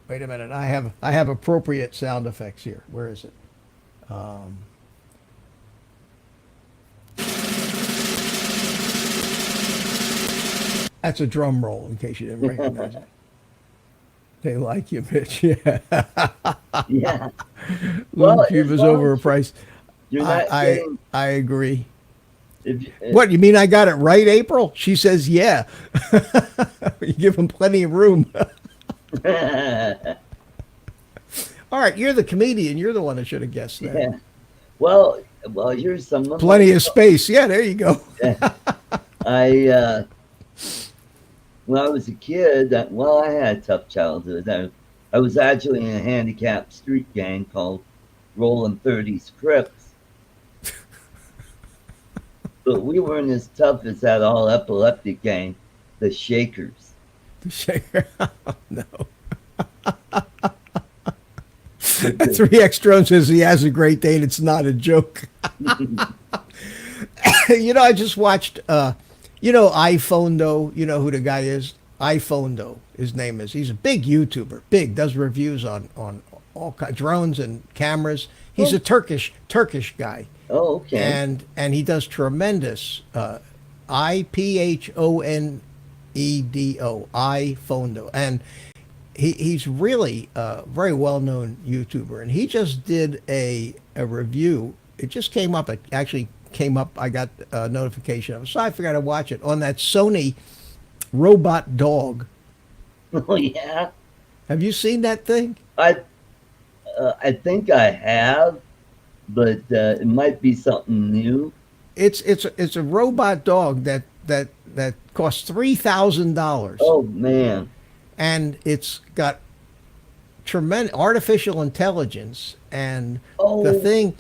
Wait a minute. I have appropriate sound effects here. Where is it? Um, that's a drum roll, in case you didn't recognize it. They like you, bitch. Yeah. Yeah. Loom Well, Cube as is long as overpriced. you're I not I getting, I agree. if you, What, you mean I got it right, April? She says, yeah. You give them plenty of room. All right, you're the comedian. You're the one that should have guessed that. yeah. Well, here's some of my. Plenty of space. Yeah, there you go. I when I was a kid, well, I had a tough childhood. I was actually in a handicapped street gang called Rolling 30s Crips, but we weren't as tough as that all epileptic gang, the Shakers. No. The- 3X Drone says he has a great date. It's not a joke. I just watched, iPhone though. You know who the guy is? iPhone though, his name is. He's a big YouTuber. Big, does reviews on all drones and cameras. He's a oh, Turkish guy, oh, okay. and he does tremendous iPhonedo, and he's really a very well known YouTuber, and he just did a review. It just came up. It actually came up. I got a notification of it, so I forgot to watch it on that Sony robot dog. Oh, yeah. Have you seen that thing? I I think I have, but it might be something new. It's a robot dog that costs $3,000, Oh man. and it's got tremendous artificial intelligence, and the Oh, thing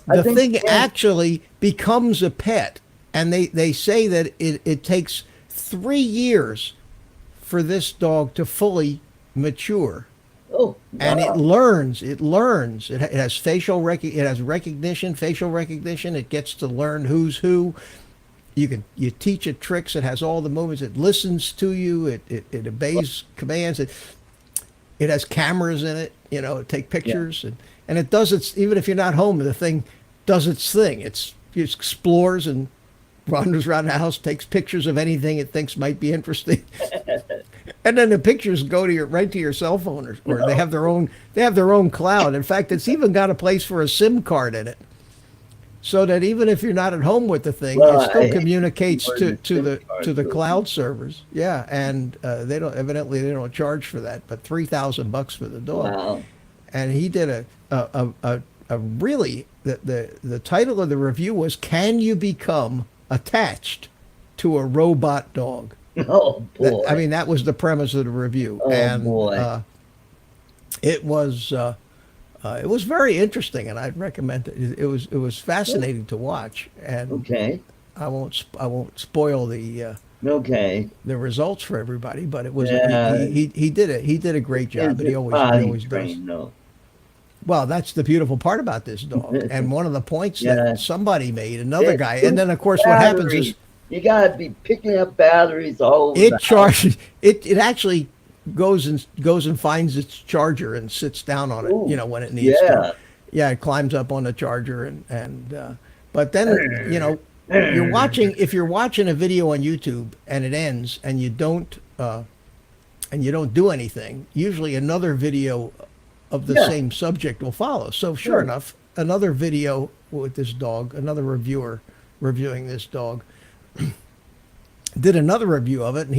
I the think thing yeah. actually becomes a pet, and they say that it takes 3 years for this dog to fully mature, Oh and wow. it has it has recognition, facial recognition. It gets to learn who's who. You teach it tricks. It has all the movements. It listens to you. It obeys commands. It has cameras in it. It take Yeah. pictures, and it does its, even if you're not home, the thing does its thing. It explores and wanders around the house, takes pictures of anything it thinks might be interesting, and then the pictures go to right to your cell phone, or they have their own cloud. In fact, it's even got a place for a SIM card in it, so that even if you're not at home with the thing, it Well, I still hate the communicates word to the to SIM the to card the goes cloud in. servers. Yeah, and they don't charge for that, but $3,000 for the dog. Wow. And he did a really, the title of the review was, "Can you become attached to a robot dog?" Oh I boy. mean, that was the premise of the review, Oh and boy. it was uh, it was very interesting, and I'd recommend it. It was fascinating to watch, and Okay. I won't spoil Okay. the results for everybody, but it was Yeah. he did a great job, Is and he it always he potty always does. trained though? Well, that's the beautiful part about this dog, and one of the points that Yeah. somebody made, another It guy, and it's then of course what happens is battery. You gotta be picking up batteries all over It the house. charges. It actually goes and finds its charger and sits down on it. You Ooh, know when it needs to. yeah. Yeah, it climbs up on the charger and but then you're watching if you're watching a video on YouTube and it ends and you don't do anything. Usually another video of the Yeah, same subject will follow. So sure sure. enough, another video with this dog, another reviewer reviewing this dog did another review of it, and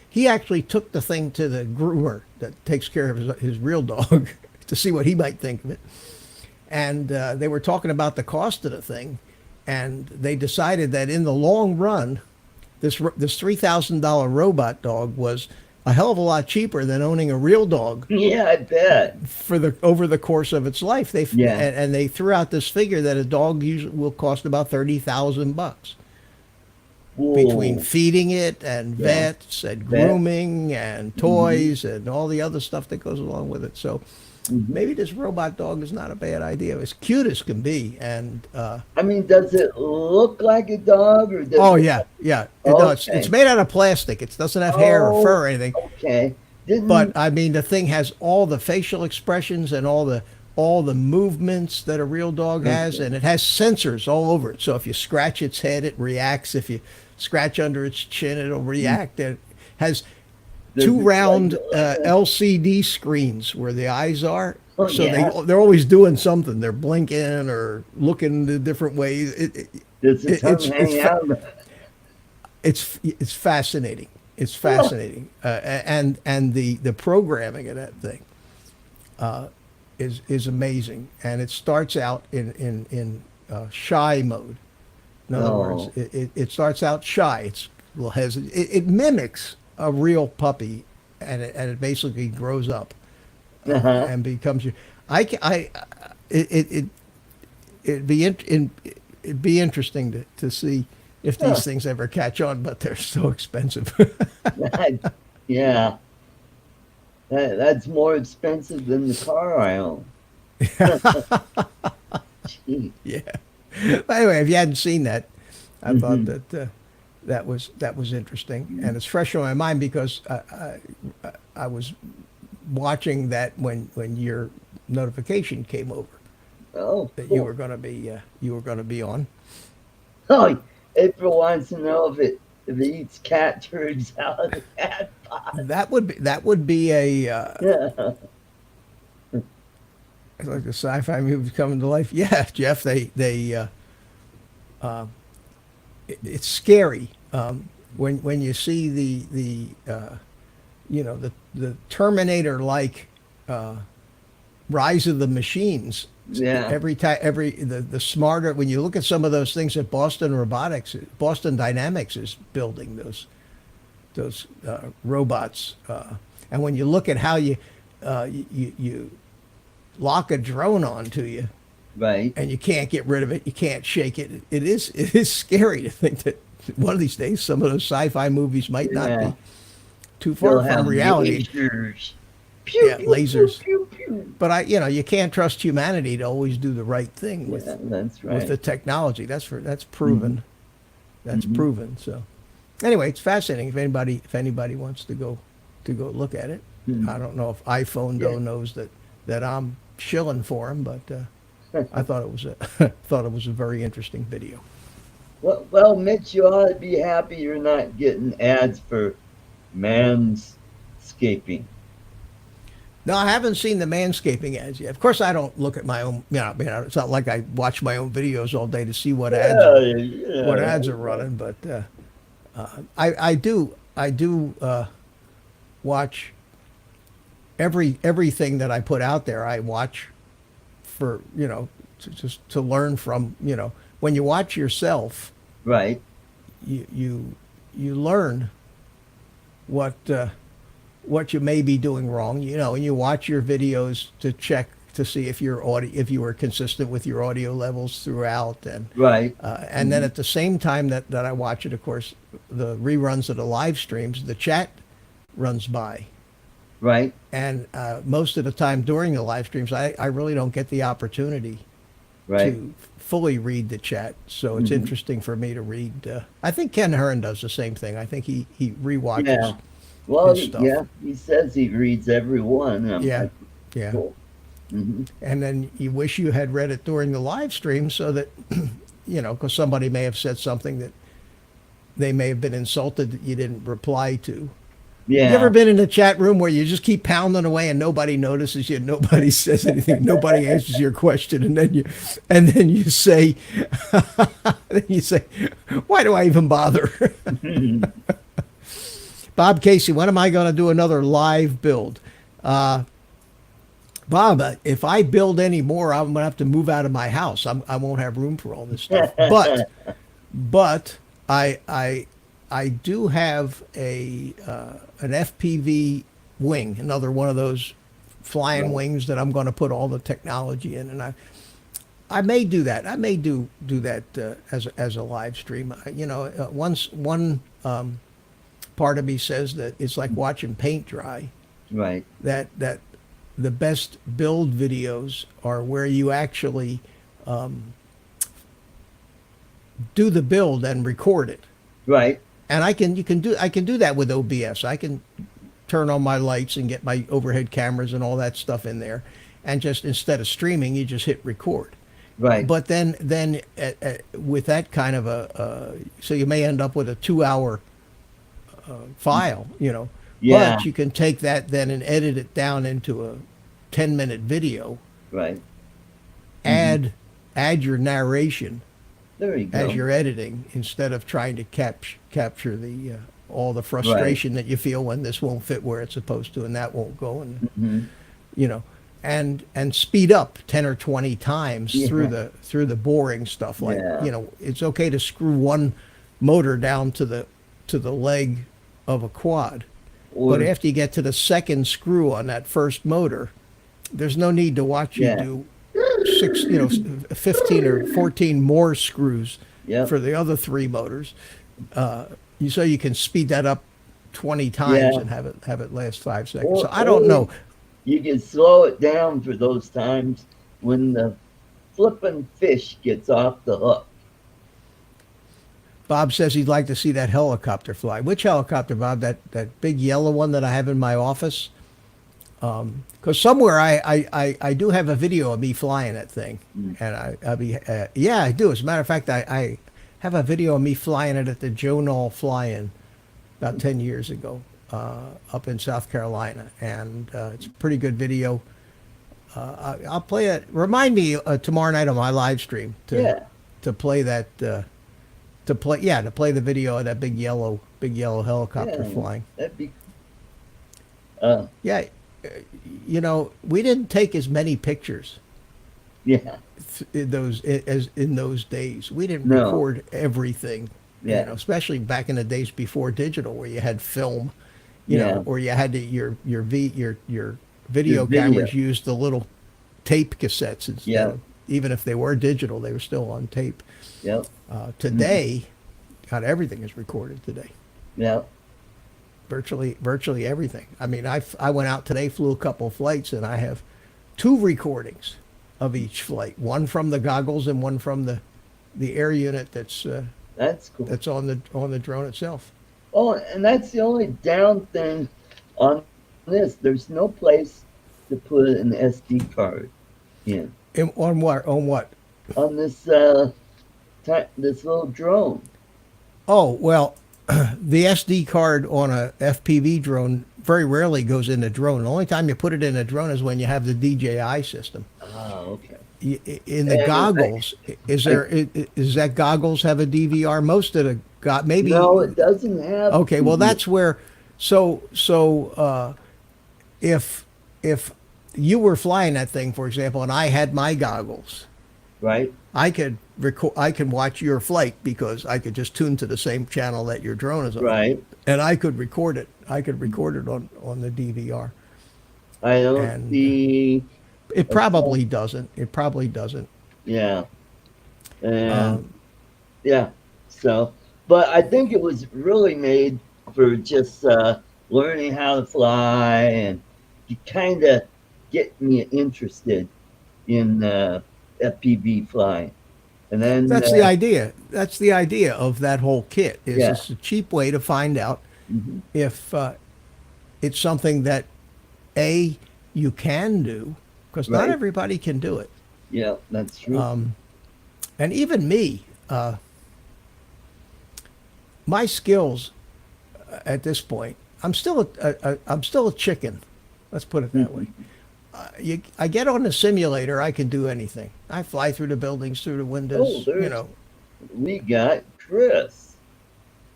he actually took the thing to the groomer that takes care of his real dog to see what he might think of it. And they were talking about the cost of the thing, and they decided that in the long run, this $3,000 robot dog was a hell of a lot cheaper than owning a real dog Yeah, I bet. for the over the course of its life. Yeah. And they threw out this figure that a dog usually will cost about $30,000 between Whoa. feeding it and Yeah. vets and Bet. grooming and Hmm. toys and all the other stuff that goes along with it. So Hmm. maybe this robot dog is not a bad idea. It's cute as can be, and I mean, does it look like a dog or does oh it? yeah, yeah. No, it's Okay. made out of plastic. It doesn't have hair or Oh, fur or anything. okay. But Didn't. I mean, the thing has all the facial expressions and all the movements that a real dog has, Okay. and it has sensors all over it. So if you scratch its head, it reacts. If you scratch under its chin, it'll react. It has Does two it like? round LCD screens where the eyes are. Oh So yeah. they're always doing something. They're blinking or looking the different ways. Does the tongue It's hang out? it's fascinating. It's Oh, fascinating, and the programming of that thing is amazing. And it starts out in shy mode. In other words, oh. it starts out shy. It's a little hesitant. It mimics a real puppy, and it basically grows up Uh-huh. and becomes you. I it it it it'd be interesting to see if Huh. these things ever catch on, but they're so expensive. That, yeah. That's more expensive than the car I own. Gee. Yeah. Anyway, if you hadn't seen that, I thought Hmm. that that was interesting, and it's fresh on my mind because I was watching that when your notification came over Oh, that cool. you were going to be on. Oh, April wants to know if it eats cat turds out of the cat pot. That would be a Yeah. like a sci-fi movie coming to life. Yeah, Jeff, it's scary when you see the Terminator like rise of the machines. Yeah. Every time, the smarter when you look at some of those things that Boston Dynamics is building those robots, and when you look at how you lock a drone onto you Right. and you can't get rid of it, you can't shake it. It is scary to think that one of these days some of those sci-fi movies might not Yeah. be too They'll far from have reality. lasers. Pew Yeah, pew pew lasers. pew pew. But you can't trust humanity to always do the right thing Yeah, that's with the right. technology. That's Hmm. proven. That's Hmm. proven. So anyway, it's fascinating. If anybody wants to go look at it, Hmm. I don't know if iPhone Yeah. though knows that I'm shilling for him, but I thought it was a thought it was a very interesting video. Well, Mitch, you ought to be happy you're not getting ads for manscaping. No, I haven't seen the manscaping ads yet. Of course, I don't look at my own. It's not like I watch my own videos all day to see Yeah, what yeah. ads are running. But I do watch everything that I put out there. I watch for just to learn from. When you watch yourself, Right. you learn what what you may be doing wrong, and you watch your videos to check to see if you were consistent with your audio levels throughout, Right. and then at the same time that I watch it, of course, the reruns of the live streams, the chat runs by, Right. and most of the time during the live streams, I really don't get the opportunity Right. to fully read the chat, so it's Hmm. interesting for me to read. I think Ken Hearn does the same thing. I think he rewatches Yeah. Well, his yeah, stuff. he says he reads every one. I'm Yeah, like, yeah. cool. Hmm. And then you wish you had read it during the live stream so that, because somebody may have said something that they may have been insulted that you didn't reply to. You ever Yeah. been in a chat room where you just keep pounding away and nobody notices you, nobody says anything, nobody answers your question, and then you say, then you say, why do I even bother? Bob Casey, when am I going to do another live build? Bob, if I build any more, I'm going to have to move out of my house. I won't have room for all this stuff. But I do have an FPV wing, another one of those flying Right. wings that I'm going to put all the technology in, and I may do that. I may do that as a live stream. Once one part of me says that it's like watching paint dry. Right. That the best build videos are where you actually do the build and record it. Right. And I can do that with OBS. I can turn on my lights and get my overhead cameras and all that stuff in there, and just instead of streaming, you just hit record. Right. But then with that kind of so you may end up with a 2 hour file, Yeah. but you can take that then and edit it down into a 10-minute video, Right. Hmm. add your narration There you as go. you're editing instead of trying to capture the all the Right. frustration that you feel when this won't fit where it's supposed to and that won't go, and Hmm. you know and speed up 10 or 20 times through Yeah. the boring stuff, like Yeah. it's okay to screw one motor down to the leg of a quad, but Or after you get to the second screw on that first motor, there's no need to watch you yeah. do 15 or 14 more screws Yep. for the other three motors. So you can speed that up 20 times Yeah. and have it last 5 seconds. So Or I don't know. you can slow it down for those times when the flippin' fish gets off the hook. Bob says he'd like to see that helicopter fly. Which helicopter, Bob? That big yellow one that I have in my office? Because somewhere I do have a video of me flying that thing, Mm. and yeah, I do. As a matter of fact, I have a video of me flying it at the Joe Knoll Fly-In about 10 years ago, up in South Carolina, and it's a pretty good video. I'll play it. Remind me tomorrow night on my live stream Yeah. to play that to play the video of that big yellow helicopter Yeah. flying. That'd be. Uh. Yeah, we didn't take as many pictures Yeah. in those days. We didn't No. record everything, Yeah. especially back in the days before digital, where you had film, Yeah. or you had to, your Your video video. cameras used the little tape cassettes instead. Yeah. Even if they were digital, they were still on tape. Yep. Mhm. Today, God, everything is recorded today. Yep. Virtually everything. I mean, I went out today, flew a couple of flights, and I have two recordings of each flight. One from the goggles and one from the air unit That's cool. that's on the drone itself. Oh, and that's the only down thing on this. There's no place to put an SD card in On what? On what? on this this little drone. Oh, well, the SD card on a FPV drone very rarely goes in the drone. The only time you put it in a drone is when you have the DJI system. Oh, okay. In the And goggles, is that goggles have a DVR? Most of the maybe. No, it doesn't have. Okay, well, TV. that's where. If you were flying that thing, for example, and I had my goggles, Right. I could record. I can watch your flight because I could just tune to the same channel that your drone is on, Right. and I could record it. I could record it on the DVR. I don't And see. it probably doesn't. It probably doesn't. Yeah. And Um, yeah. So, but I think it was really made for just learning how to fly and to kind of get me interested in FPV flying. And then, That's the idea. That's the idea of that whole kit. Is yeah. it's a cheap way to find out Hmm. if it's something that a you can do, because not Right. everybody can do it. Yeah, that's true. And even me, my skills at this point, I'm still a chicken. Let's put it that way. I get on the simulator, I can do anything. I fly through the buildings, through the Oh, windows. You there's know, we got Chris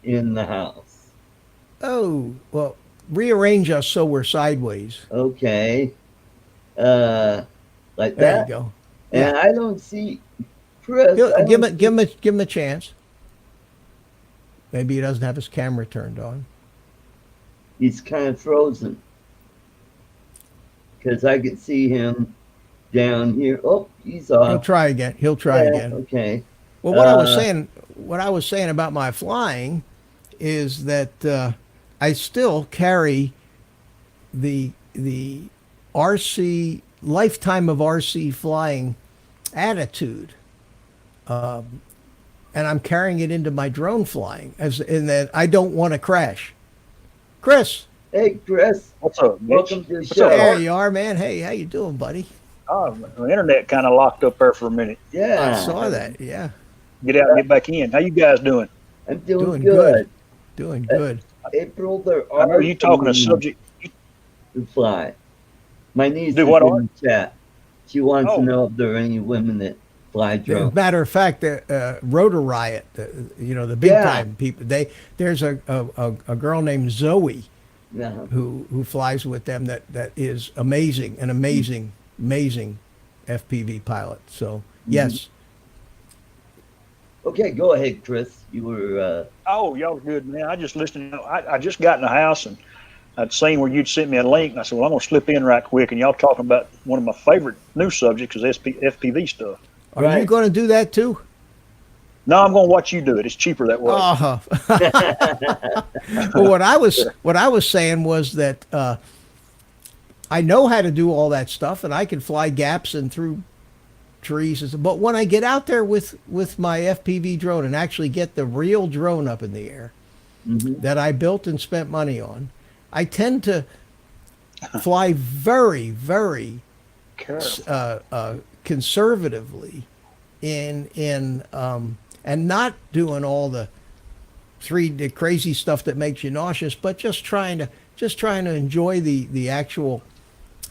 in the house. oh well, rearrange us so we're sideways. Okay. Uh, like There you that. go. Yeah, And I don't see Chris. I give don't him see. give him a chance. Maybe he doesn't have his camera turned on. He's kind of frozen because I could see him down here. Oh, he's He'll off. try again. He'll try Yeah. again. Okay. Well, Uh, what I was saying about my flying is that I still carry the RC lifetime of RC flying attitude, and I'm carrying it into my drone flying, as in that I don't want to crash. Chris, hey, Chris. What's up, Mitch? Welcome to the What's up, there show. Art? you are, man. Hey, how you doing, buddy? Oh, the internet kind of locked up there for a minute. I Yeah. saw that. Yeah, Get out and get back in. How you guys doing? I'm doing doing good. good. Doing good. April, there I know are you talking a women subject. to fly. My niece Do is what, in Art? the chat. She wants to Oh, know if there are any women that fly As a drones. matter of fact, the Rotor Riot, you know, the big Yeah. time people. There's a girl named Zoe Yeah. who flies with them that is amazing, an amazing FPV pilot. So yes, Okay, go ahead, Chris. You were. oh, y'all good, man. I just listened. I just got in the house and I'd seen where you'd sent me a link, and I said, well, I'm gonna slip in right quick. And y'all talking about one of my favorite news subjects is FPV stuff. are you Right. going to do that too? No, I'm gonna watch you do it. It's cheaper that way. Oh, well, what I was saying was that I know how to do all that stuff, and I can fly gaps and through trees. But when I get out there with my FPV drone and actually get the real drone up in the air Mhm. that I built and spent money on, I tend to fly very Careful. conservatively in and not doing all the the crazy stuff that makes you nauseous, but just trying to enjoy the actual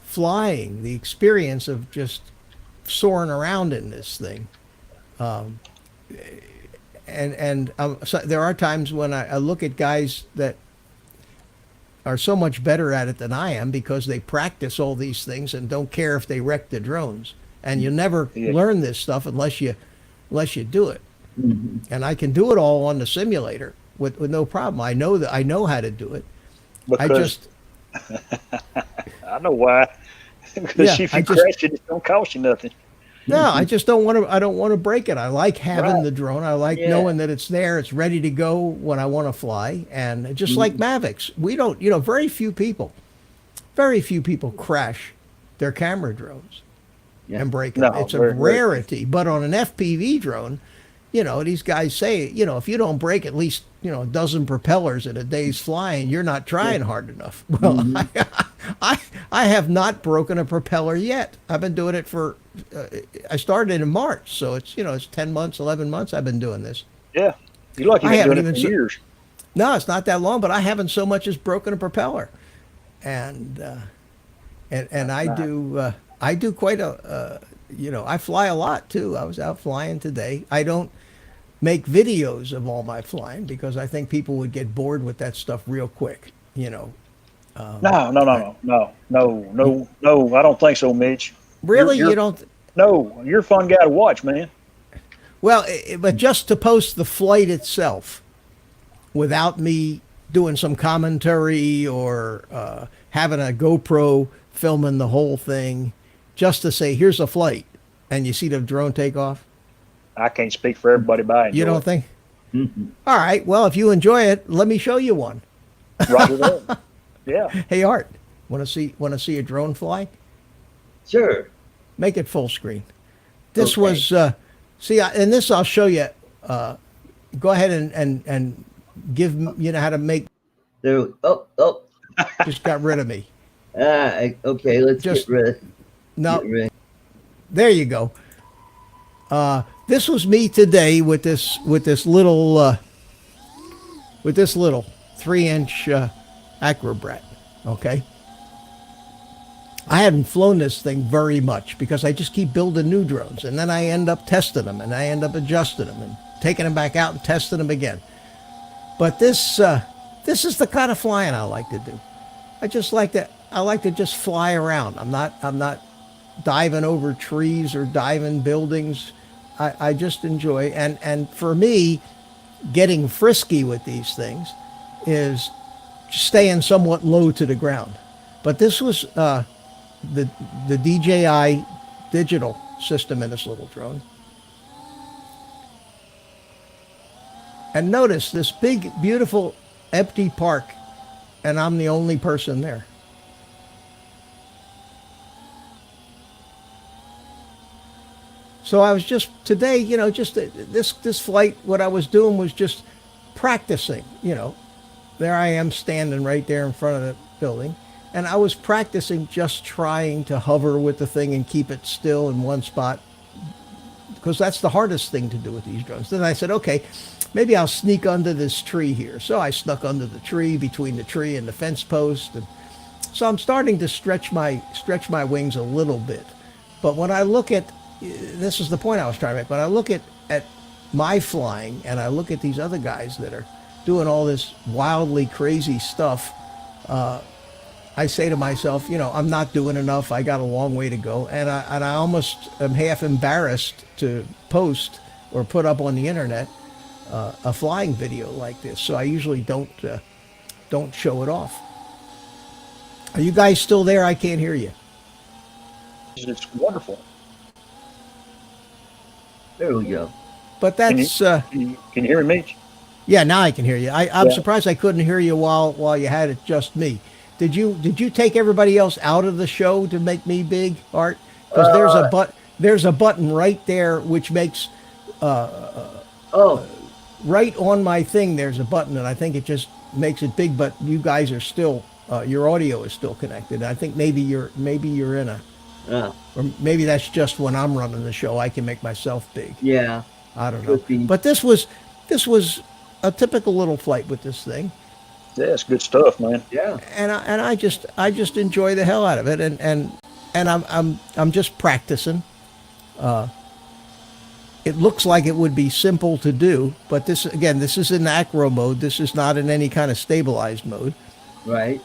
flying, the experience of just soaring around in this thing. So there are times when I look at guys that are so much better at it than I am because they practice all these things and don't care if they wreck the drones. And you never Yeah. learn this stuff unless you do it. Mhm. And I can do it all on the simulator with no problem. I know how to do it. I Because just I know why. Because yeah, if I you just crash it, it don't cost you nothing. no, I just don't want to. I don't want to break it. I like having Right. the drone. I like Yeah. knowing that it's there. It's ready to go when I want to fly. And just Mhm. like Mavics, we don't. Very few people crash their camera drones Yeah. and break them. No, It's a very, very. rarity. But on an FPV drone, these guys say, if you don't break at least, a dozen propellers in a day's flying, you're not trying hard enough. Well, I have not broken a propeller yet. I've been doing it for, I started in March. So it's 10 months, 11 months I've been doing this. Yeah. You're like you've I been haven't doing it even for so- years. No, it's not that long, but I haven't so much as broken a propeller. And, and I do quite I fly a lot too. I was out flying today. I don't make videos of all my flying because I think people would get bored with that stuff real quick. No, I don't think so, Mitch. Really, You're, you don't? no, you're a fun guy to watch, man. Well, but just to post the flight itself without me doing some commentary or having a GoPro filming the whole thing, just to say, here's a flight, and you see the drone take off. I can't speak for everybody, but I enjoy You don't it. think? Mhm. All right. Well, if you enjoy it, let me show you one. Roger that. Yeah. Hey, Art, want to see a drone fly? Sure. Make it full screen. This Okay. was and this I'll show you. Go ahead and give you know how to make. There. Oh. Just got rid of me. Okay. Let's Just get rid. no. Get rid. There you go. This was me today with this little 3-inch Acrobrat. Okay. I hadn't flown this thing very much because I just keep building new drones, and then I end up testing them, and I end up adjusting them and taking them back out and testing them again. But this is the kind of flying I like to do. I like to just fly around. I'm not diving over trees or diving buildings. I just enjoy, and for me, getting frisky with these things is staying somewhat low to the ground. But this was the DJI digital system in this little drone. And notice this big, beautiful, empty park, and I'm the only person there. So I was just today, just this flight, what I was doing was just practicing, There I am standing right there in front of the building. And I was practicing just trying to hover with the thing and keep it still in one spot, because that's the hardest thing to do with these drones. Then I said, okay, maybe I'll sneak under this tree here. So I snuck under the tree, between the tree and the fence post. And so I'm starting to stretch my wings a little bit. But when I look at, this is the point I was trying to make, when I look at my flying and I look at these other guys that are doing all this wildly crazy stuff, I say to myself, I'm not doing enough. I got a long way to go. And I almost am half embarrassed to post or put up on the internet a flying video like this. So I usually don't show it off. Are you guys still there? I can't hear you. It's wonderful. There we go. But that's Can you hear me, Mitch? yeah. Now I can hear you. I'm Yeah. surprised I couldn't hear you while you had it just me. Did you take everybody else out of the show to make me big, Art? Because there's a button right there which makes Oh. right on my thing. There's a button, and I think it just makes it big. But you guys are still your audio is still connected. I think maybe you're in a or maybe that's just when I'm running the show. I can make myself big. Yeah. I don't know. Could be. But this was a typical little flight with this thing. Yeah, it's good stuff, man. Yeah. And I just enjoy the hell out of it, and I'm just practicing. It looks like it would be simple to do, but this is in acro mode. This is not in any kind of stabilized mode. Right.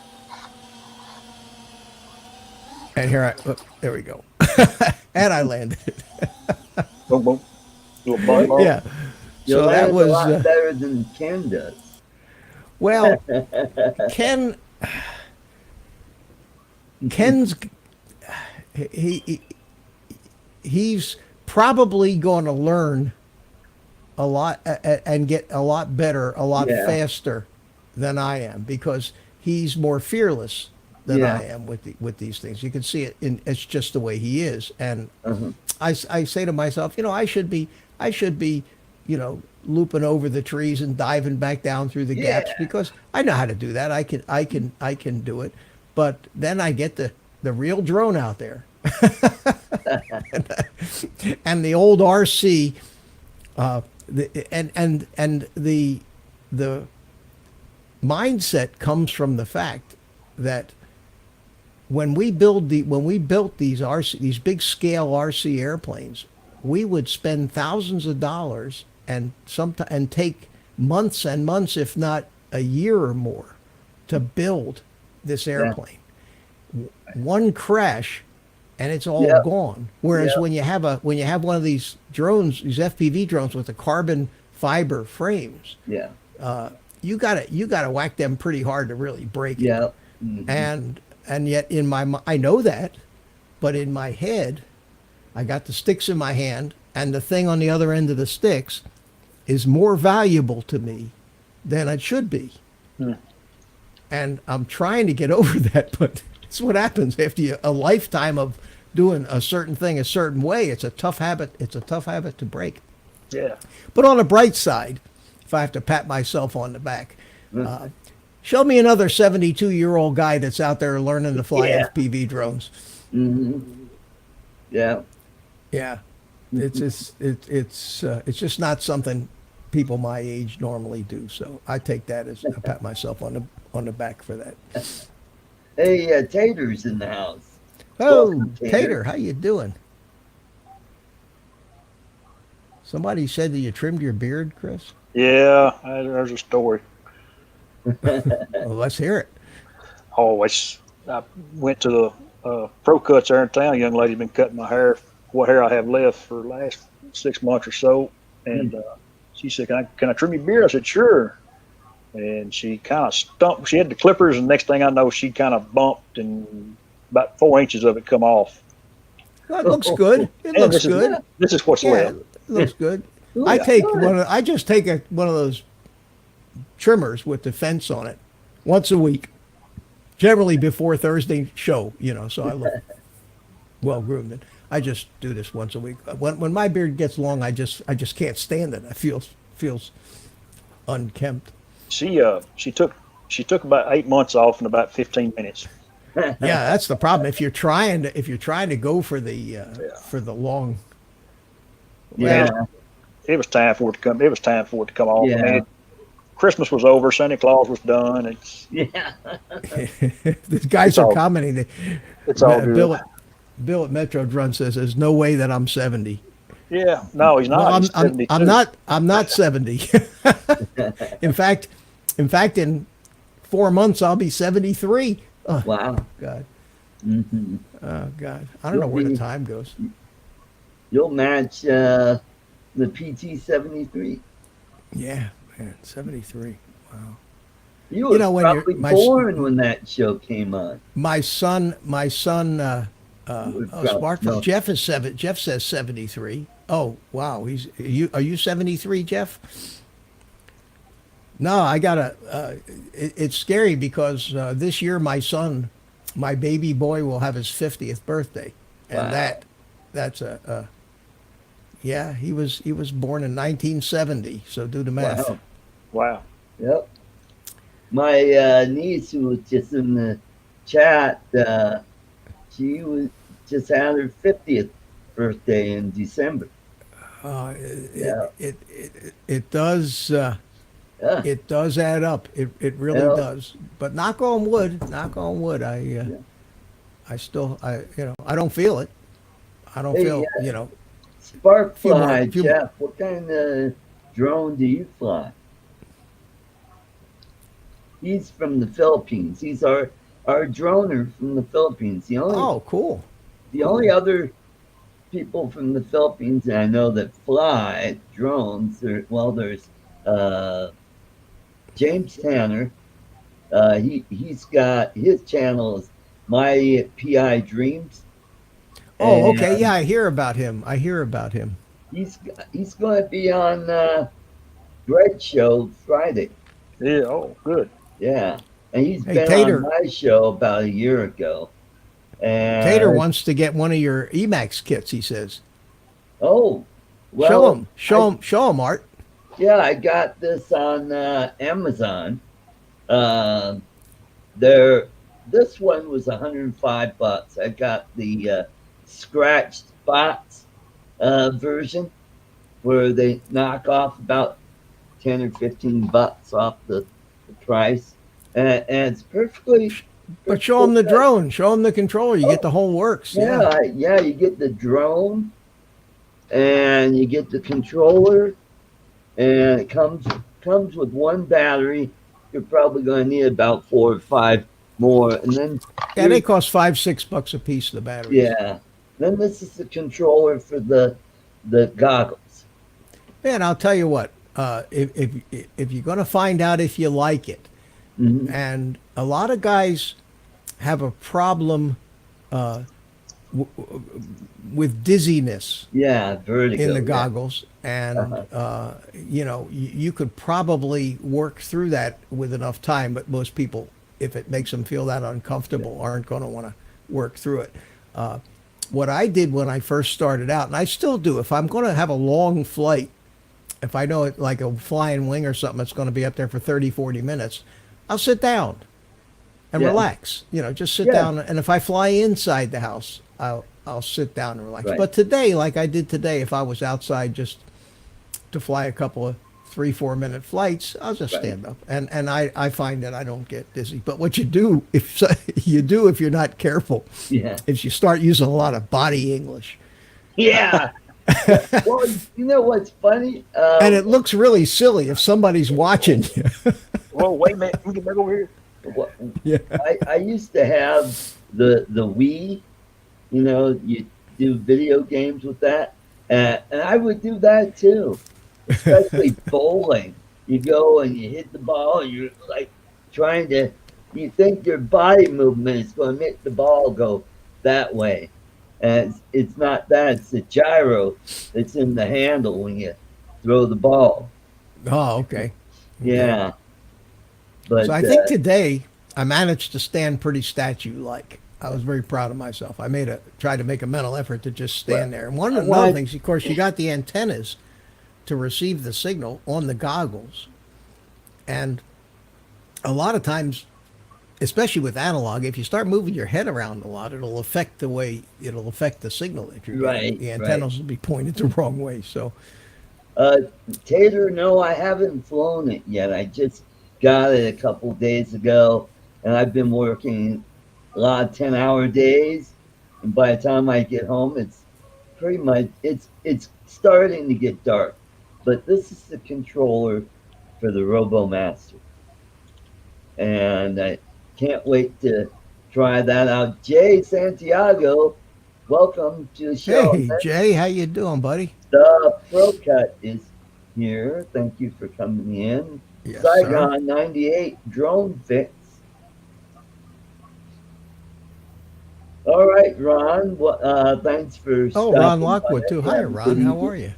And there we go, and I landed it. Boom, boom. Little bump, bump. Yeah. You So that land was a lot better than Ken does. well, Ken's he's probably going to learn a lot and get a lot better, a lot faster than I am, because he's more fearless than I am with these things. You can see it it's just the way he is. And I say to myself, I should be, looping over the trees and diving back down through the gaps, because I know how to do that. I can do it. But then I get the real drone out there. And the old RC, and the mindset comes from the fact that when we built these big scale RC airplanes, we would spend thousands of dollars and take months and months, if not a year or more, to build this airplane. One crash and it's all gone. Whereas when you have one of these drones, these FPV drones with the carbon fiber frames, you gotta whack them pretty hard to really break it. Yeah. Mm-hmm. And yet I know that, but in my head, I got the sticks in my hand, and the thing on the other end of the sticks is more valuable to me than it should be. And I'm trying to get over that, but it's what happens after a lifetime of doing a certain thing a certain way, it's a tough habit. It's a tough habit to break. Yeah. But on the bright side, if I have to pat myself on the back, Mm-hmm. show me another 72-year-old guy that's out there learning to fly Yeah. FPV drones. Mm-hmm. Yeah. Yeah, it's just not something people my age normally do. So I take that as I pat myself on the back for that. Hey, Tater's in the house. Oh, Welcome, Tater, how you doing? Somebody said that you trimmed your beard, Chris. Yeah. There's a story. Well, let's hear it. Always. I went to the pro cuts there in town. A young lady been cutting my hair, what hair I have left for the last 6 months or so, and she said, "Can I trim your beard?" I said, "Sure." And she kind of stumped. She had the clippers, and next thing I know, she kind of bumped, and about 4 inches of it come off. Well, it looks good. It And looks good. This is what's Yeah, left. it looks good. Ooh, I take good. I just take one of those trimmers with the fence on it once a week, generally before Thursday show. So I look well groomed. And I just do this once a week. When my beard gets long, I just can't stand it. I feels unkempt. She took about 8 months off in about 15 minutes. Yeah, that's the problem. If you're trying to go for the long, Yeah. It was time for it to come. It was time for it to come off. Yeah. I mean, Christmas was over. Santa Claus was done. Yeah. the guys are commenting. It's all good. Bill at Metro Drone says there's no way that I'm 70. Yeah, no, he's not. Well, He's 72. I'm not 70. in fact, in 4 months I'll be 73. Oh, Wow. God. Mm-hmm. Oh, God. I don't know where the time goes. You'll match the PT-73. Yeah, man, 73. Wow. You were know, when you're- probably my- born when that show came on. My son, Well, smartphone. no. Jeff says 73. Oh, wow. Are you 73, Jeff? No, I gotta. It's scary because this year my son, my baby boy, will have his 50th birthday, and Wow. that's yeah. He was born in 1970. So do the math. Wow. Wow. Yep. My niece, who was just in the chat, she was just had her 50th birthday in December. Yeah. It does. Yeah. It does add up. It really Yeah. does. But knock on wood. Knock on wood. I still I don't feel it. I don't Hey, feel Spark Few more- fly, few- Jeff. What kind of drone do you fly? He's from the Philippines. He's our droner from the Philippines. Oh, cool. The only other people from the Philippines that I know that fly drones, there's James Tanner. He's got his channel is My PI Dreams. Oh, okay. And Yeah, I hear about him. He's going to be on Greg Show Friday. Yeah. Oh, good. Yeah, and he's Hey, been Tater. on my show about a year ago. And Tater wants to get one of your Emacs kits, he says. Oh, well, Show him, Art. yeah, I got this on Amazon. This one was $105. I got the scratched box version, where they knock off about 10 or 15 bucks off the price, and it's perfectly. But show him the drone. Show him the controller. You get the whole works. Yeah, you get the drone, and you get the controller, and it comes with one battery. You're probably going to need about 4 or 5 more, and then Yeah, they cost $5-6 a piece. The batteries. yeah, then this is the controller for the goggles. Man, I'll tell you what. If you're going to find out if you like it, Mhm. and a lot of guys have a problem with dizziness Yeah, vertigo. in the yeah. goggles, and you could probably work through that with enough time. But most people, if it makes them feel that uncomfortable, aren't going to want to work through it. what I did when I first started out, and I still do, if I'm going to have a long flight, if I know it like a flying wing or something that's going to be up there for 30, 40 minutes, I'll sit down and Yeah. relax. Just sit Yeah. down. And if I fly inside the house, I'll sit down and relax. Right. But today, like I did today, if I was outside just to fly a couple of 3-4 minute flights, I'll just Right. stand up. And I find that I don't get dizzy. But what you do if you're not careful, Yeah. is you start using a lot of body English. Yeah. Well, you know what's funny? And it looks really silly if somebody's watching you. Whoa, wait a minute. Let me get back over here. What- Yeah. I used to have the Wii. You do video games with that, and I would do that too, especially bowling. You go and you hit the ball, and you're like trying to. You think your body movement is going to make the ball go that way, and it's not that. It's the gyro that's in the handle when you throw the ball. Oh, okay. Yeah, but So I think today I managed to stand pretty statue-like. I was very proud of myself. I tried to make a mental effort to just stand there. And one of the other things, of course, you got the antennas to receive the signal on the goggles. And a lot of times, especially with analog, if you start moving your head around a lot, it'll affect the signal that you're getting. Right, The antennas will be pointed the wrong way. So Tater, no, I haven't flown it yet. I just got it a couple days ago, and I've been working a lot of 10-hour days. And by the time I get home, it's pretty much it's starting to get dark. But this is the controller for the RoboMaster, and I can't wait to try that out. Jay Santiago, welcome to the show. hey, Jay, how you doing, buddy? The Pro Cut is here. Thank you for coming in. Yes, Saigon 98 drone fix. All right, Ron. Thanks for. Oh, Ron Lockwood too. Hi, Ron. How are you?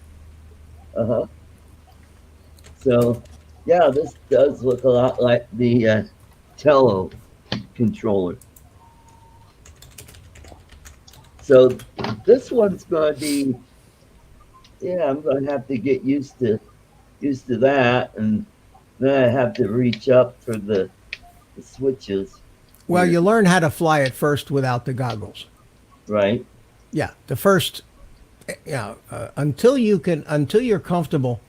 Uh-huh. So, yeah, this does look a lot like the Tello controller. So this one's going to be, yeah, I'm going to have to get used to that, and then I have to reach up for the switches. Well, you learn how to fly it first without the goggles. Right. Yeah, the first, until you're comfortable,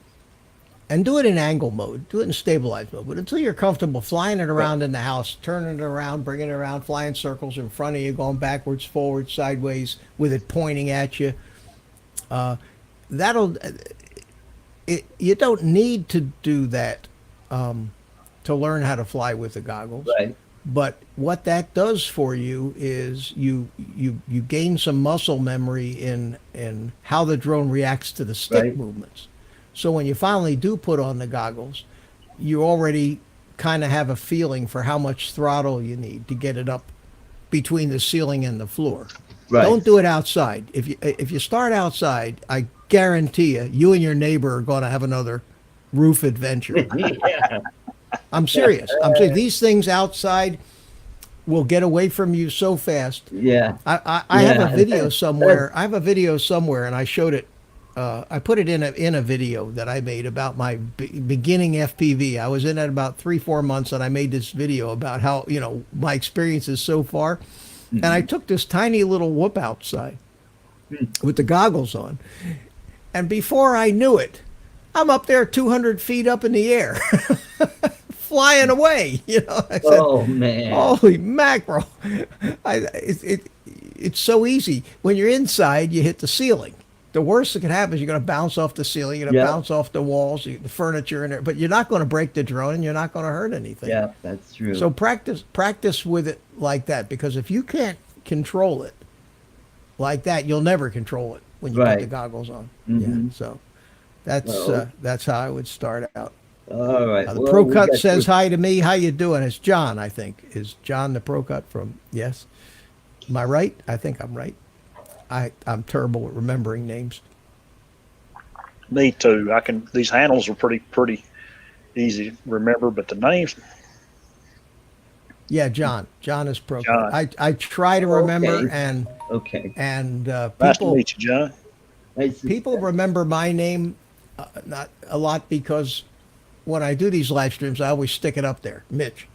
and do it in angle mode, do it in stabilized mode, but until you're comfortable flying it around in the house, turning it around, bringing it around, flying circles in front of you, going backwards, forwards, sideways, with it pointing at you, you don't need to do that to learn how to fly with the goggles. Right. But what that does for you is you gain some muscle memory in how the drone reacts to the stick Right. movements. So when you finally do put on the goggles, you already kind of have a feeling for how much throttle you need to get it up between the ceiling and the floor. Right. Don't do it outside. If you start outside, I guarantee you and your neighbor are going to have another roof adventure. Yeah. I'm serious. I'm saying these things outside will get away from you so fast. Yeah. I have a video somewhere. I have a video somewhere, and I showed it. I put it in a video that I made about my beginning FPV. I was in it about 3-4 months, and I made this video about how my experiences so far. Mm-hmm. And I took this tiny little whoop outside with the goggles on, and before I knew it, I'm up there 200 feet up in the air. Flying away, I said, oh man! Holy mackerel! It's so easy. When you're inside, you hit the ceiling. The worst that can happen is you're going to bounce off the ceiling, you're going to bounce off the walls, the furniture, in there. But you're not going to break the drone, and you're not going to hurt anything. Yeah, that's true. So practice with it like that, because if you can't control it like that, you'll never control it when you put the goggles on. Mm-hmm. Yeah. So that's how I would start out. All right. The Pro Cut says hi to me. How you doing? It's John, I think. Is John the Pro Cut from? Yes. Am I right? I think I'm right. I'm terrible at remembering names. Me too. These handles are pretty easy to remember, but the names. Yeah, John. John is Pro John. Cut. I try to remember, and Okay. And Nice to meet you, John. Nice to- people remember my name not a lot because when I do these live streams, I always stick it up there, Mitch.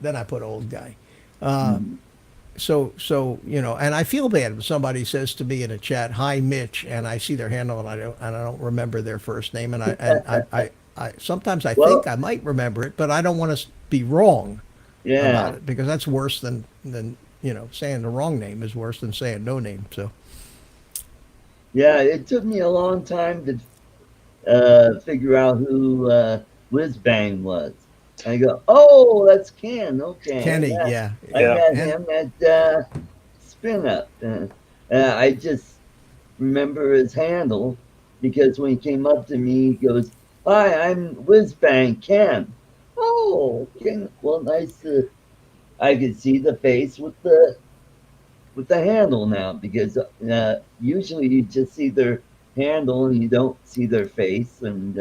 Then I put old guy. Mhm. So and I feel bad when somebody says to me in a chat, "Hi, Mitch," and I see their handle and I don't remember their first name, and I sometimes I think Well, I might remember it, but I don't want to be wrong about yeah. it because that's worse than saying the wrong name is worse than saying no name. So Yeah, it took me a long time to figure out who Whiz Bang was. I go, oh, that's Ken. Okay, Kenny, yeah, yeah, I Yeah. met and him at Spin Up. I just remember his handle because when he came up to me, he goes, "Hi, I'm Whiz Bang Ken." Oh, Ken. Well, nice to. I could see the face with the handle now because usually you just see their handle and you don't see their face and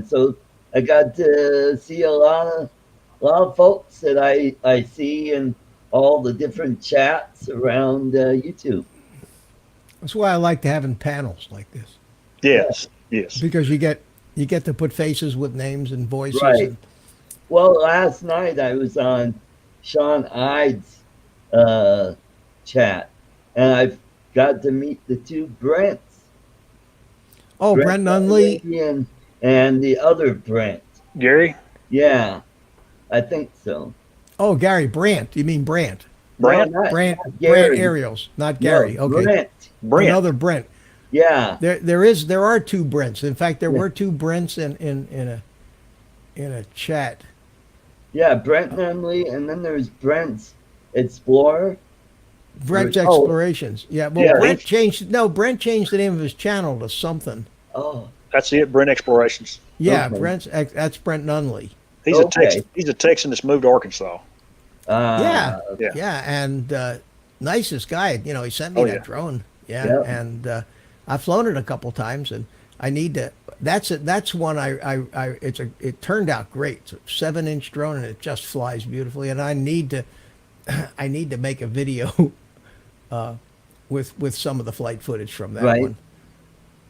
so I got to see a lot of folks that I see in all the different chats around YouTube. that's why I like to having panels like this Yeah, Yes. Yes. because you get to put faces with names and voices right. and Well, last night I was on Sean Ide's uh, chat and I've got to meet the two Brents. oh, Brent Brent Nunley. Dudley and the other Brent. Gary Yeah, I think so. Oh, Gary Brandt. You mean Brandt? No, Brant. not Brandt Gary. Ariels, not No, Gary. Okay, Brent. Brent. another Brent. Yeah, There are two Brents. In fact, there yeah, were two Brents in a chat. yeah. Brent Nunley, and then there's Brent's Explorer. Brent's Oh, Explorations. Yeah, well, yeah. Brent changed. No, Brent changed the name of his channel to something. Oh, That's it. Brent Explorations. Yeah, okay, that's Brent Nunley. He's a okay. Texan. He's a Texan that's moved to Arkansas. Yeah, Yeah. yeah, and nicest guy. He sent me Oh that yeah. drone. Yeah, Yep. and I've flown it a couple times, and I need to. That's it. That's one it turned out great. It's a 7-inch drone, and it just flies beautifully. And I need to, I need to make a video with some of the flight footage from that Right. one.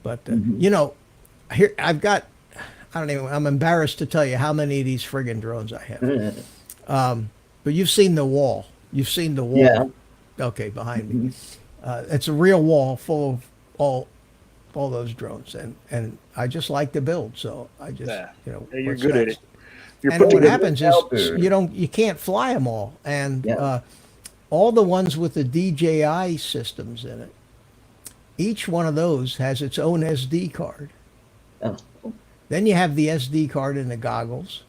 But Hmm. here I've got. I don't even. I'm embarrassed to tell you how many of these friggin' drones I have. But you've seen the wall. You've seen the Yeah. wall. Okay, behind me. Mhm. It's a real wall full of all those drones, and I just like to build. So I just Yeah. Yeah, you're what's good at next? it. You're And put what together. happens is Helper. you can't fly them all, and Yeah. all the ones with the DJI systems in it. Each one of those has its own SD card. Oh, Then you have the SD card in the goggles.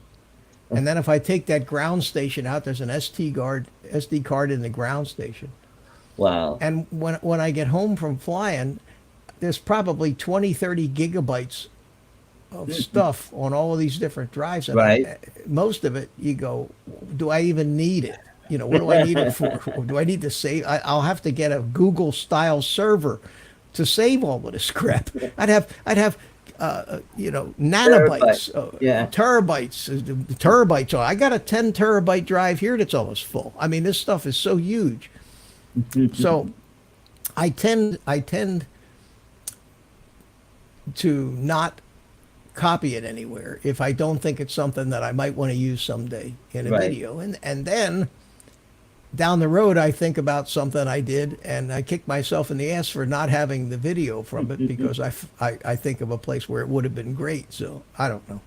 And then if I take that ground station out, there's an SD card in the ground station. wow. And when I get home from flying, there's probably 20, 30 gigabytes of stuff on all of these different drives. And Right. most of it, you go, do I even need it? What do I need it for? Do I need to save? I'll have to get a Google style server to save all of this crap. I'd have nanobytes, Terabyte. Yeah. terabytes. I got a 10 terabyte drive here that's almost full. I mean, this stuff is so huge. So I tend to not copy it anywhere if I don't think it's something that I might want to use someday in a Right. video. And then down the road, I think about something I did, and I kick myself in the ass for not having the video from it because I think of a place where it would have been great. So I don't know.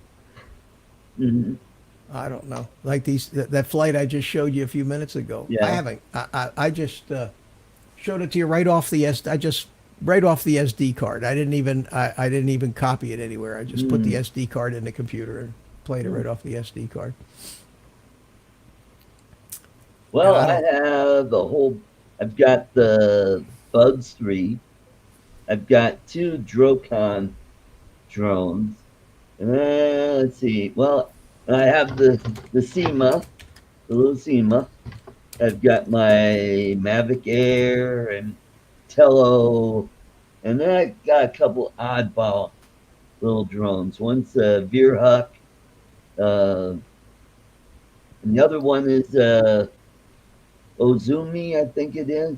Mhm. I don't know. Like that flight I just showed you a few minutes ago. Yeah. I haven't. I just showed it to you right off the right off the SD card. I didn't even copy it anywhere. I just put the SD card in the computer and played it right off the SD card. Well, And I I have I've got the Bugs 3. I've got 2 Drocon drones. Let's see. Well, I have the SEMA, the little SEMA. I've got my Mavic Air and Tello, and then I got a couple oddball little drones. One's a Veerhawk, and the other one is Ozumi, I think it is,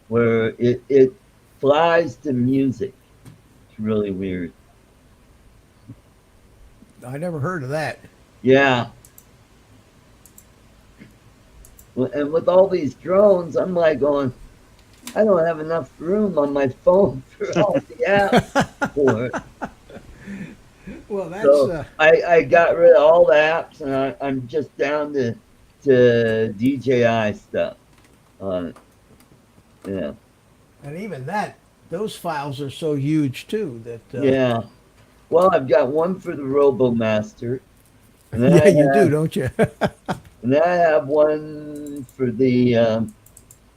where it flies to music. It's really weird. I never heard of that. Yeah. And with all these drones, I'm like going, I don't have enough room on my phone for all the apps for it. Well, that's So I got rid of all the apps, and I'm just down to DJI stuff on it. Yeah. and even that. Those files are so huge too that Yeah. Well, I've got one for the RoboMaster, and then yeah, I you do, have don't you? and then I have one for the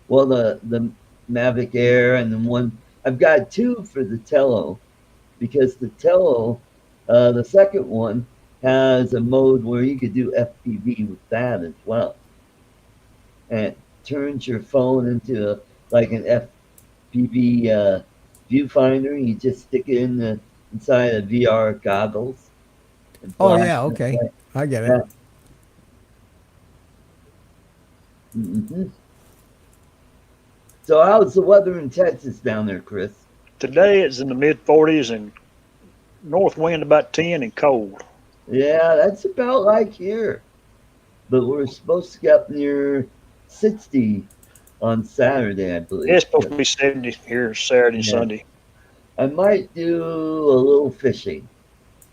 well the Mavic Air, and then one I've got two for the Tello, because the Tello, the second one has a mode where you could do FPV with that as well, and it turns your phone into like an FPV viewfinder. You just stick it inside of VR goggles and Oh flash yeah, it okay, away. I get it. Yeah. Hmm. So how's the weather in Texas down there, Chris? Today it's in the mid 40s and north wind about 10 and cold. Yeah, that's about like here, but we're supposed to get up near 60 on Saturday, I Yeah, believe. it's supposed to be 70 here Saturday and Yeah, Sunday. I might do a little fishing.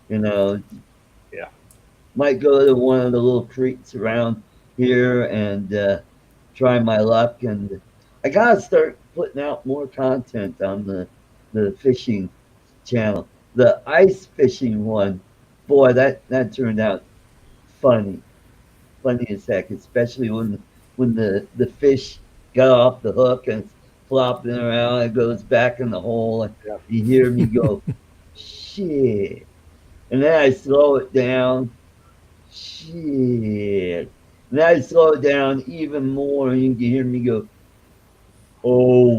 You know, Yeah. might go to one of the little creeks around here and try my luck. And I gotta start putting out more content on the fishing channel. The ice fishing one, boy, that turned out funny, funny as heck. Especially when the fish got off the hook and it's flopping around, it goes back in the hole, and Yeah. you hear me go, shit. And then I slow it down. Shit. And I slow it down even more, and you can hear me go, oh,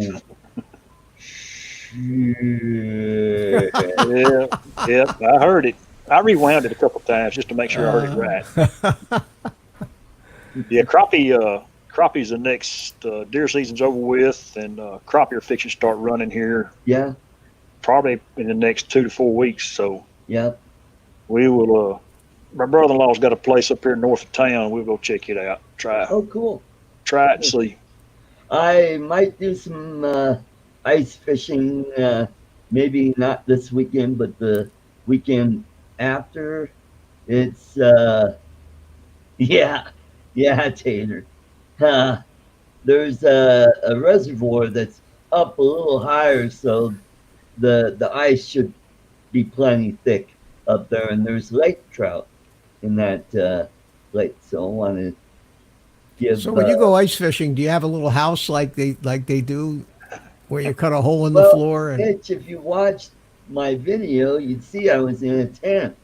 shit. Yeah. Yeah. I heard it. I rewound it a couple times just to make sure I heard it right. Yeah, crappie's the next deer season's over with, and crappie are fixing to start running here Yeah, probably in the next 2 to 4 weeks. So yeah. we will. My brother-in-law's got a place up here north of town. We'll go check it out. Oh, cool. Try it and see. I might do some ice fishing, maybe not this weekend, but the weekend after. It's, yeah, yeah, Tater. Uh, there's a reservoir that's up a little higher, so the ice should be plenty thick up there, and there's lake trout in that lake. So I want to So give. when you go ice fishing, do you have a little house like they do, where you cut a hole in the Well, floor? And Mitch, if you watched my video, you'd see I was in a tent.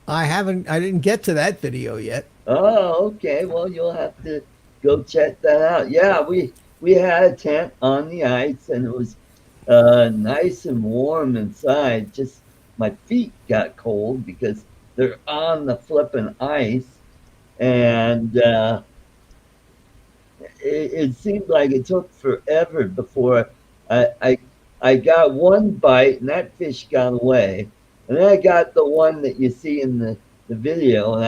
I didn't get to that video yet. Oh, okay. Well, you'll have to go check that out. Yeah, we had a tent on the ice, and it was nice and warm inside. Just my feet got cold because they're on the flipping ice, and it seemed like it took forever before I, I I got one bite, and that fish got away, and then I got the one that you see in the video, and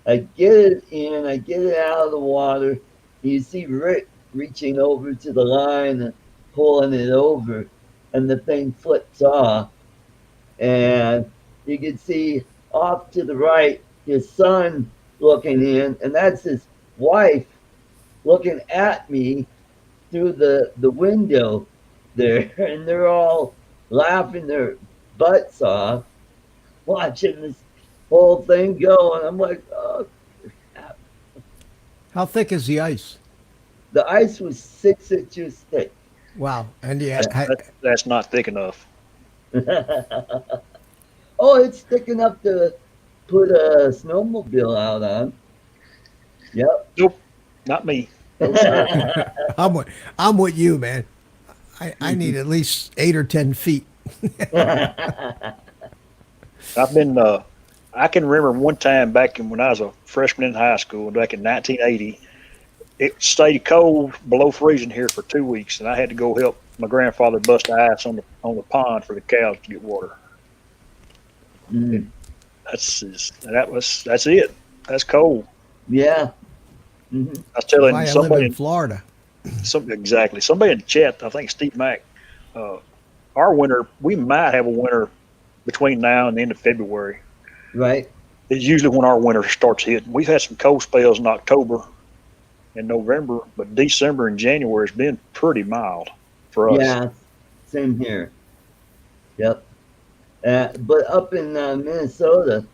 I get it in, I get it out of the water. And you see Rick reaching over to the line and pulling it over, and the thing flips off. And you can see off to the right his son looking in, and that's his wife looking at me through the window there, and they're all laughing their butts off, watching this whole thing go. And I'm like, oh, How thick is the ice? the ice was 6 inches thick. Wow. And yeah, That's not thick enough. Oh, it's thick enough to put a snowmobile out on. Yep. Nope, not me. No, sir. I'm with you, man. I need at least 8 or 10 feet. I've been. I can remember one time back when I was a freshman in high school, back in 1980. it stayed cold below freezing here for 2 weeks, and I had to go help my grandfather bust ice on the pond for the cows to get water. Mm. That's it. That's cold. Yeah. Hmm. I was telling Why I live somebody in Florida. exactly. Somebody in the chat, I think Steve Mack, our winter, we might have a winter between now and the end of February. Right. It's usually when our winter starts hitting. We've had some cold spells in October and November, but December and January has been pretty mild for us. Yeah. Same here. Yep. But up in Minnesota,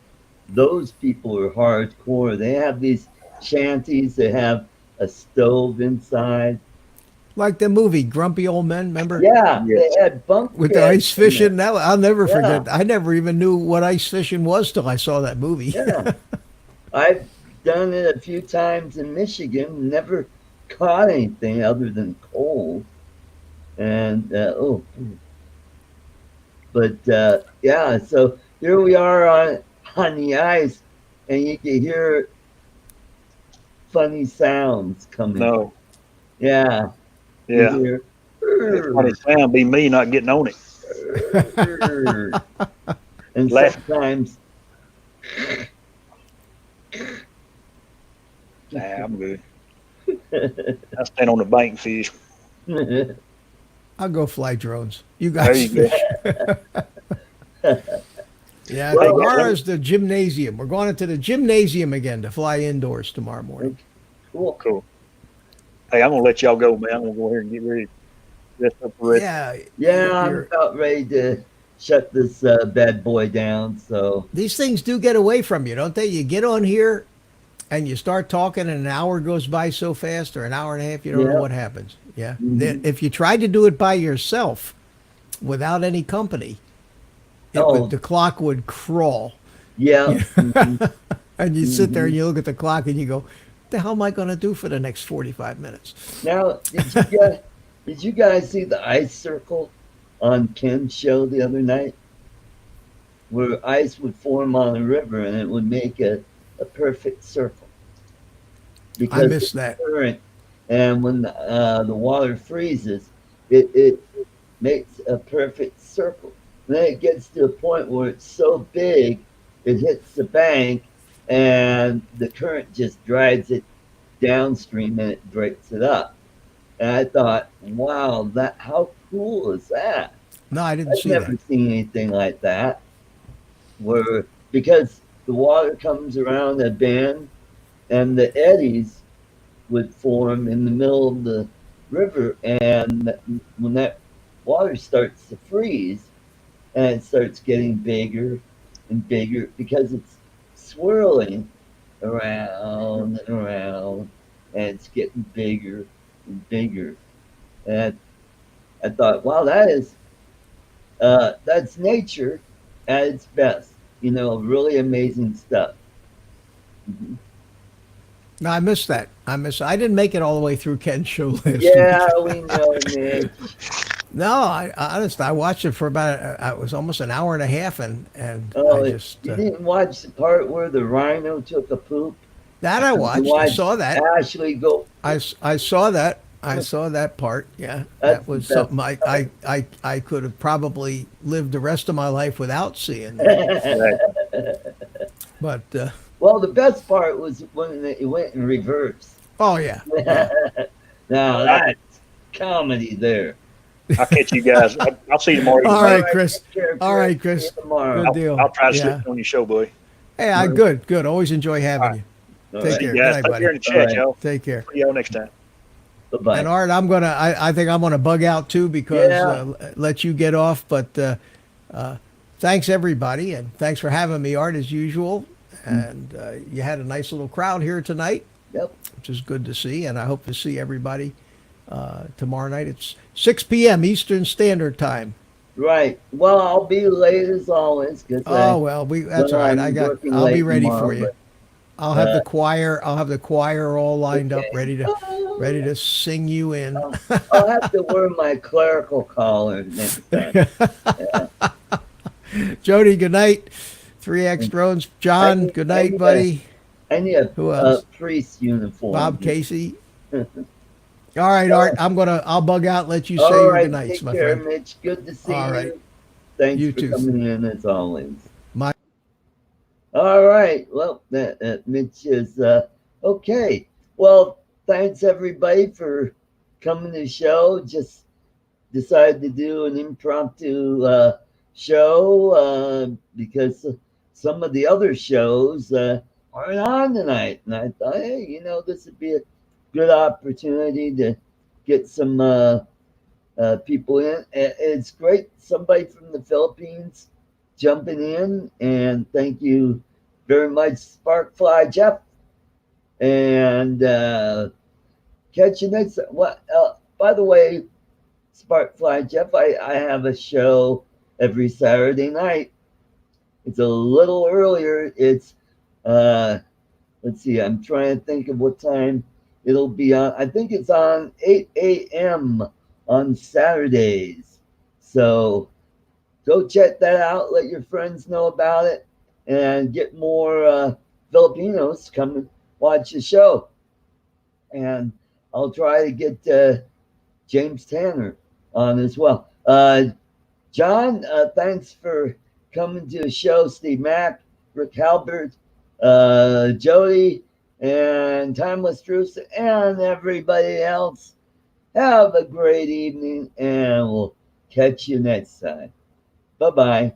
those people are hardcore. They have these shanties. They have a stove inside. Like the movie Grumpy Old Men, remember? Yeah, they Yes. had bunk With the beds ice in there. fishing. That, I'll never Yeah. forget. I never even knew what ice fishing was till I saw that movie. Yeah, I've done it a few times in Michigan. Never caught anything other than cold. And but yeah. So here we are on the ice, and you can hear funny sounds coming. No. Yeah, you Yeah. hear. That funny sound be me not getting on it. And Laugh. sometimes Nah, I'm good. I stand on the bank and fish. I'll go fly drones. You There guys you go. fish. Yeah, Well, tomorrow's the gymnasium. We're going into the gymnasium again to fly indoors tomorrow morning. cool. Cool. Hey, I'm gonna let y'all go, man. I'm gonna go here and get ready. Rest up for it. Yeah, Yeah, I'm you're- about ready to shut this bad boy down. So these things do get away from you, don't they? You get on here and you start talking, and an hour goes by so fast, or an hour and a half, you don't Yeah. know what happens. Yeah. Mhm. Then if you tried to do it by yourself without any company, the clock would crawl. yeah, mhm. And you sit there and you look at the clock and you go, what the hell am I going to do for the next 45 minutes? Now did you guys see the ice circle on Ken's show the other night, where ice would form on a river and it would make a perfect circle I missed of the that. current, and when the water freezes, it makes a perfect circle. And then it gets to a point where it's so big, it hits the bank, and the current just drives it downstream and it breaks it up. And I thought, wow, how cool is that? No, I didn't I've see never that. seen anything like that. Where because the water comes around a bend and the eddies would form in the middle of the river, and when that water starts to freeze and it starts getting bigger and bigger because it's swirling around and around, and it's getting bigger and bigger. And I thought, wow, that's nature at its best. Really amazing stuff. Mhm. No, I missed that. I didn't make it all the way through Ken's show last Yeah, week. we know, Nick. No, I honestly, I watched it for about, it was almost an hour and a half, and Oh, I just, you didn't watch the part where the rhino took a poop? that I You watched. I watched saw that. Ashley go. I saw that. I saw that part. Yeah, That's that was the best something I could have probably lived the rest of my life without seeing that. Exactly. But Well, the best part was when it went in reverse. oh yeah, yeah. Now that's comedy there. I'll catch you guys. I'll see you tomorrow. All right, Chris. Take care, All right, See you Chris. tomorrow. Good deal. I'll try to Yeah. slip on your show, buddy. Hey, good. Always enjoy having All you. All Take right. care. See you guys. Good night, Take buddy. care in the chat, All right. y'all. Take care. See y'all next time. Bye-bye. And Art, I think I'm gonna bug out too because Yeah. let you get off. But thanks everybody, and thanks for having me, Art, as usual. And you had a nice little crowd here tonight, Yep. which is good to see. And I hope to see everybody tomorrow night. It's 6 p.m. Eastern Standard Time. Right. Well, I'll be late as always. Oh well, that's all right. I'll be ready for you. I'll have the choir. I'll have the choir all lined up, ready to sing you in. I'll have to wear my clerical collar next time. Jody, good night. 3X drones. John, good night, buddy. I need a Who else? priest uniform. Bob Casey. All right, Art. I'll bug out and let you say All your right, goodnights, take my care, friend. Mitch. Good to see All right. you. Thanks You for too. coming in as always. My All right. Well, Mitch is okay. Well, thanks everybody for coming to the show. Just decided to do an impromptu show because some of the other shows aren't on tonight. And I thought, hey, this would be a good opportunity to get some people in. It's great, somebody from the Philippines jumping in, and thank you very much, Sparkfly Jeff. And catch you next. What? By the way, Sparkfly Jeff, I have a show every Saturday night. It's a little earlier. It's let's see, I'm trying to think of what time it'll be on. I think it's on 8 a.m. on Saturdays. So go check that out. Let your friends know about it and get more Filipinos come and watch the show. And I'll try to get James Tanner on as well. John, thanks for coming to the show. Steve Mack, Rick Halbert, Jody, and Timeless Truth, and everybody else. Have a great evening, and we'll catch you next time. Bye bye.